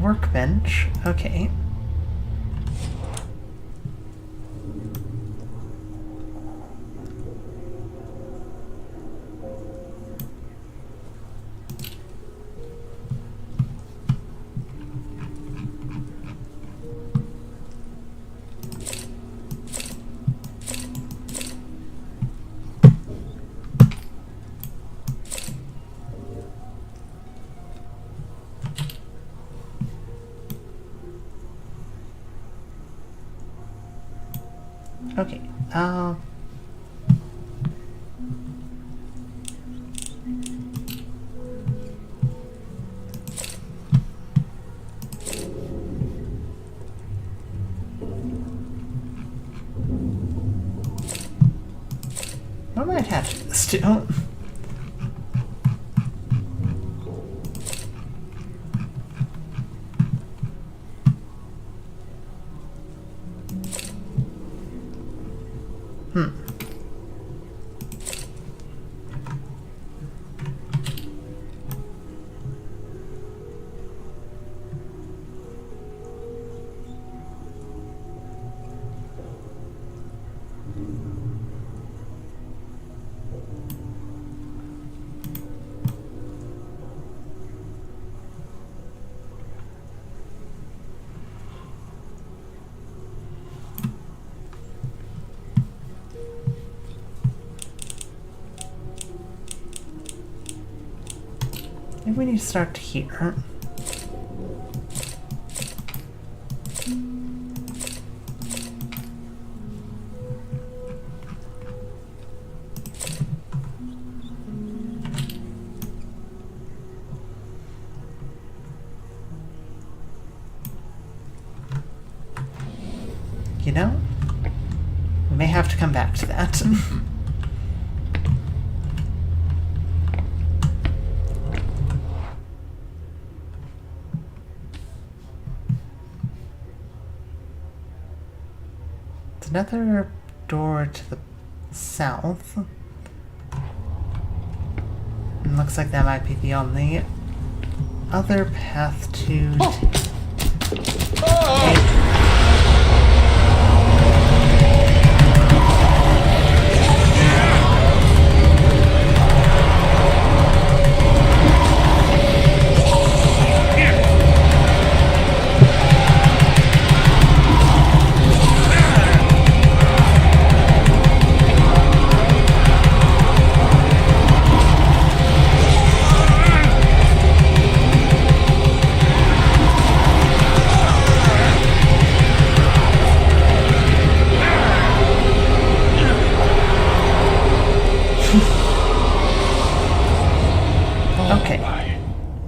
Speaker 1: Workbench. Okay. Okay, I might have to do this too. Maybe we need to start here. You know, we may have to come back to that. Another door to the south. And looks like that might be the only other path to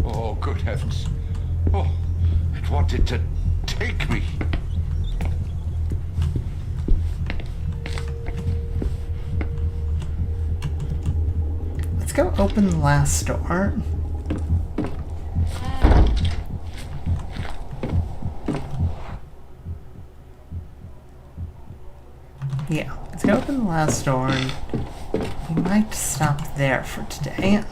Speaker 5: Oh, good heavens. Oh, it wanted to take me.
Speaker 1: Let's go open the last door. Yeah, let's go open the last door and we might stop there for today.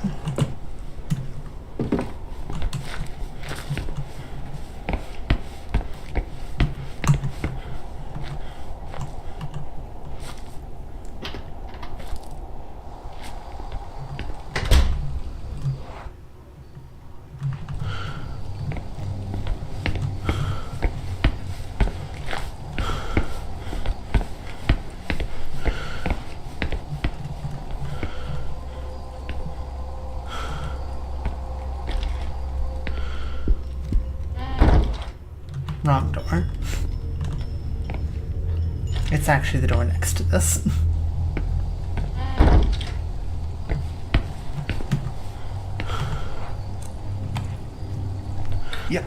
Speaker 1: Wrong door. It's actually the door next to this.
Speaker 4: Yeah.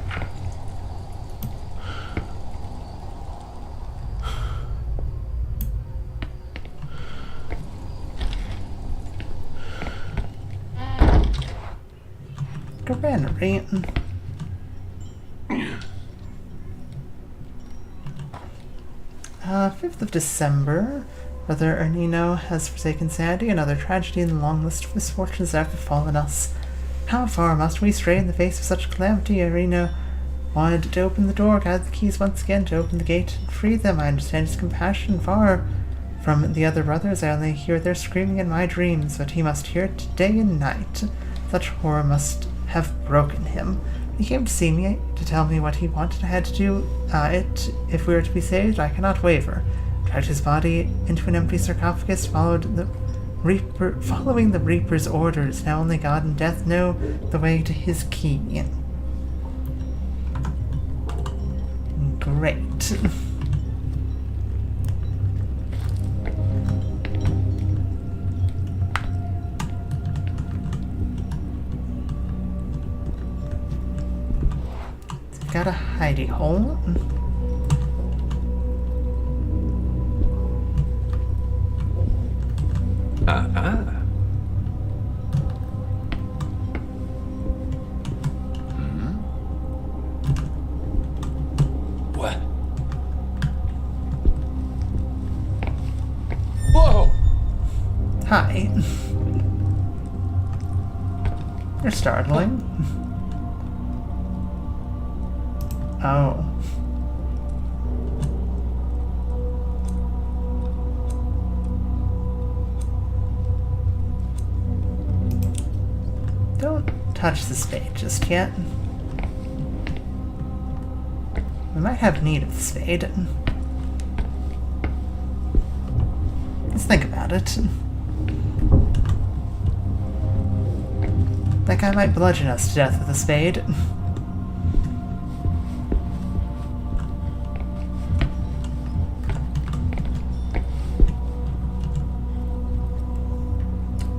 Speaker 1: Granary. 5th of December. Brother Ernino has forsaken sanity, another tragedy in the long list of misfortunes that have befallen us. How far must we stray in the face of such calamity? Ernino wanted to open the door, gather the keys once again to open the gate and free them. I understand his compassion. Far from the other brothers, I only hear their screaming in my dreams, but he must hear it day and night. Such horror must have broken him. He came to see me, to tell me what he wanted. I had to do it. If we were to be saved, I cannot waver. Dragged his body into an empty sarcophagus, following the Reaper's orders. Now only God and death know the way to his key. Great. got a hidey hole.
Speaker 2: What? Whoa!
Speaker 1: Hi. You're startling. Oh. Don't touch the spade just yet. We might have need of the spade. Let's think about it. That guy might bludgeon us to death with a spade.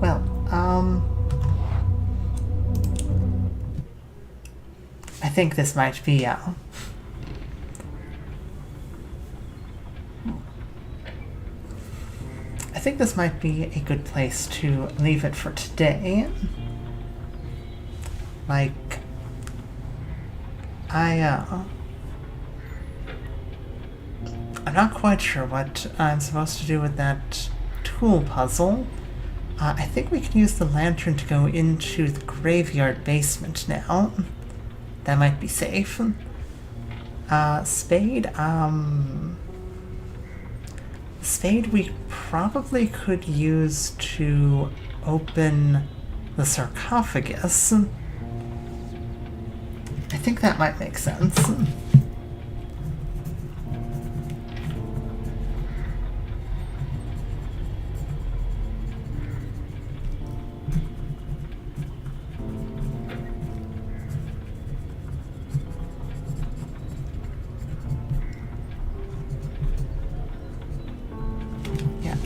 Speaker 1: Well, I think this might be, I think this might be a good place to leave it for today. Like, I'm not quite sure what I'm supposed to do with that tool puzzle. I think we can use the lantern to go into the graveyard basement now. That might be safe. Spade, spade we probably could use to open the sarcophagus. I think that might make sense.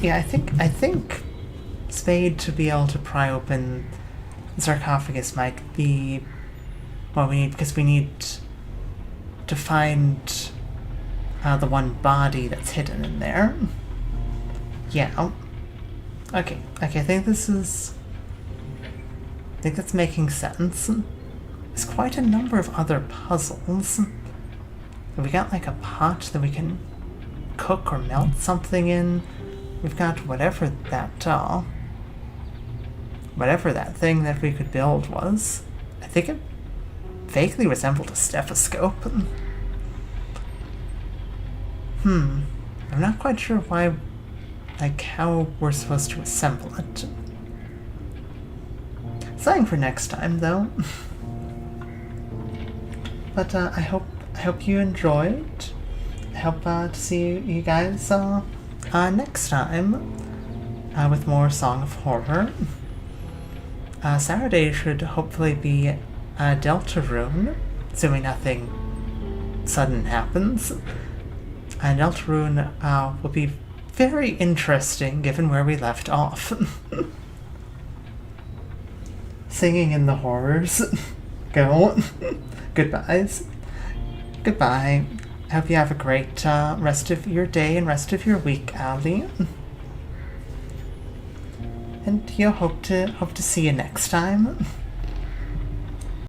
Speaker 1: Yeah, I think spade to be able to pry open the sarcophagus might be what we need, because we need to find the one body that's hidden in there. Yeah. Okay, I think this is... I think that's making sense. There's quite a number of other puzzles. We got like a pot that we can cook or melt something in. We've got whatever that thing that we could build was. I think it vaguely resembled a stethoscope. I'm not quite sure why, like, how we're supposed to assemble it. Something for next time, though. But I hope you enjoyed. I hope to see you guys next time with more Song of Horror. Saturday should hopefully be Deltarune, assuming nothing sudden happens. Deltarune will be very interesting given where we left off. Singing in the horrors. Go. Goodbyes. Goodbye. I hope you have a great rest of your day and rest of your week, Ali. And hope to see you next time.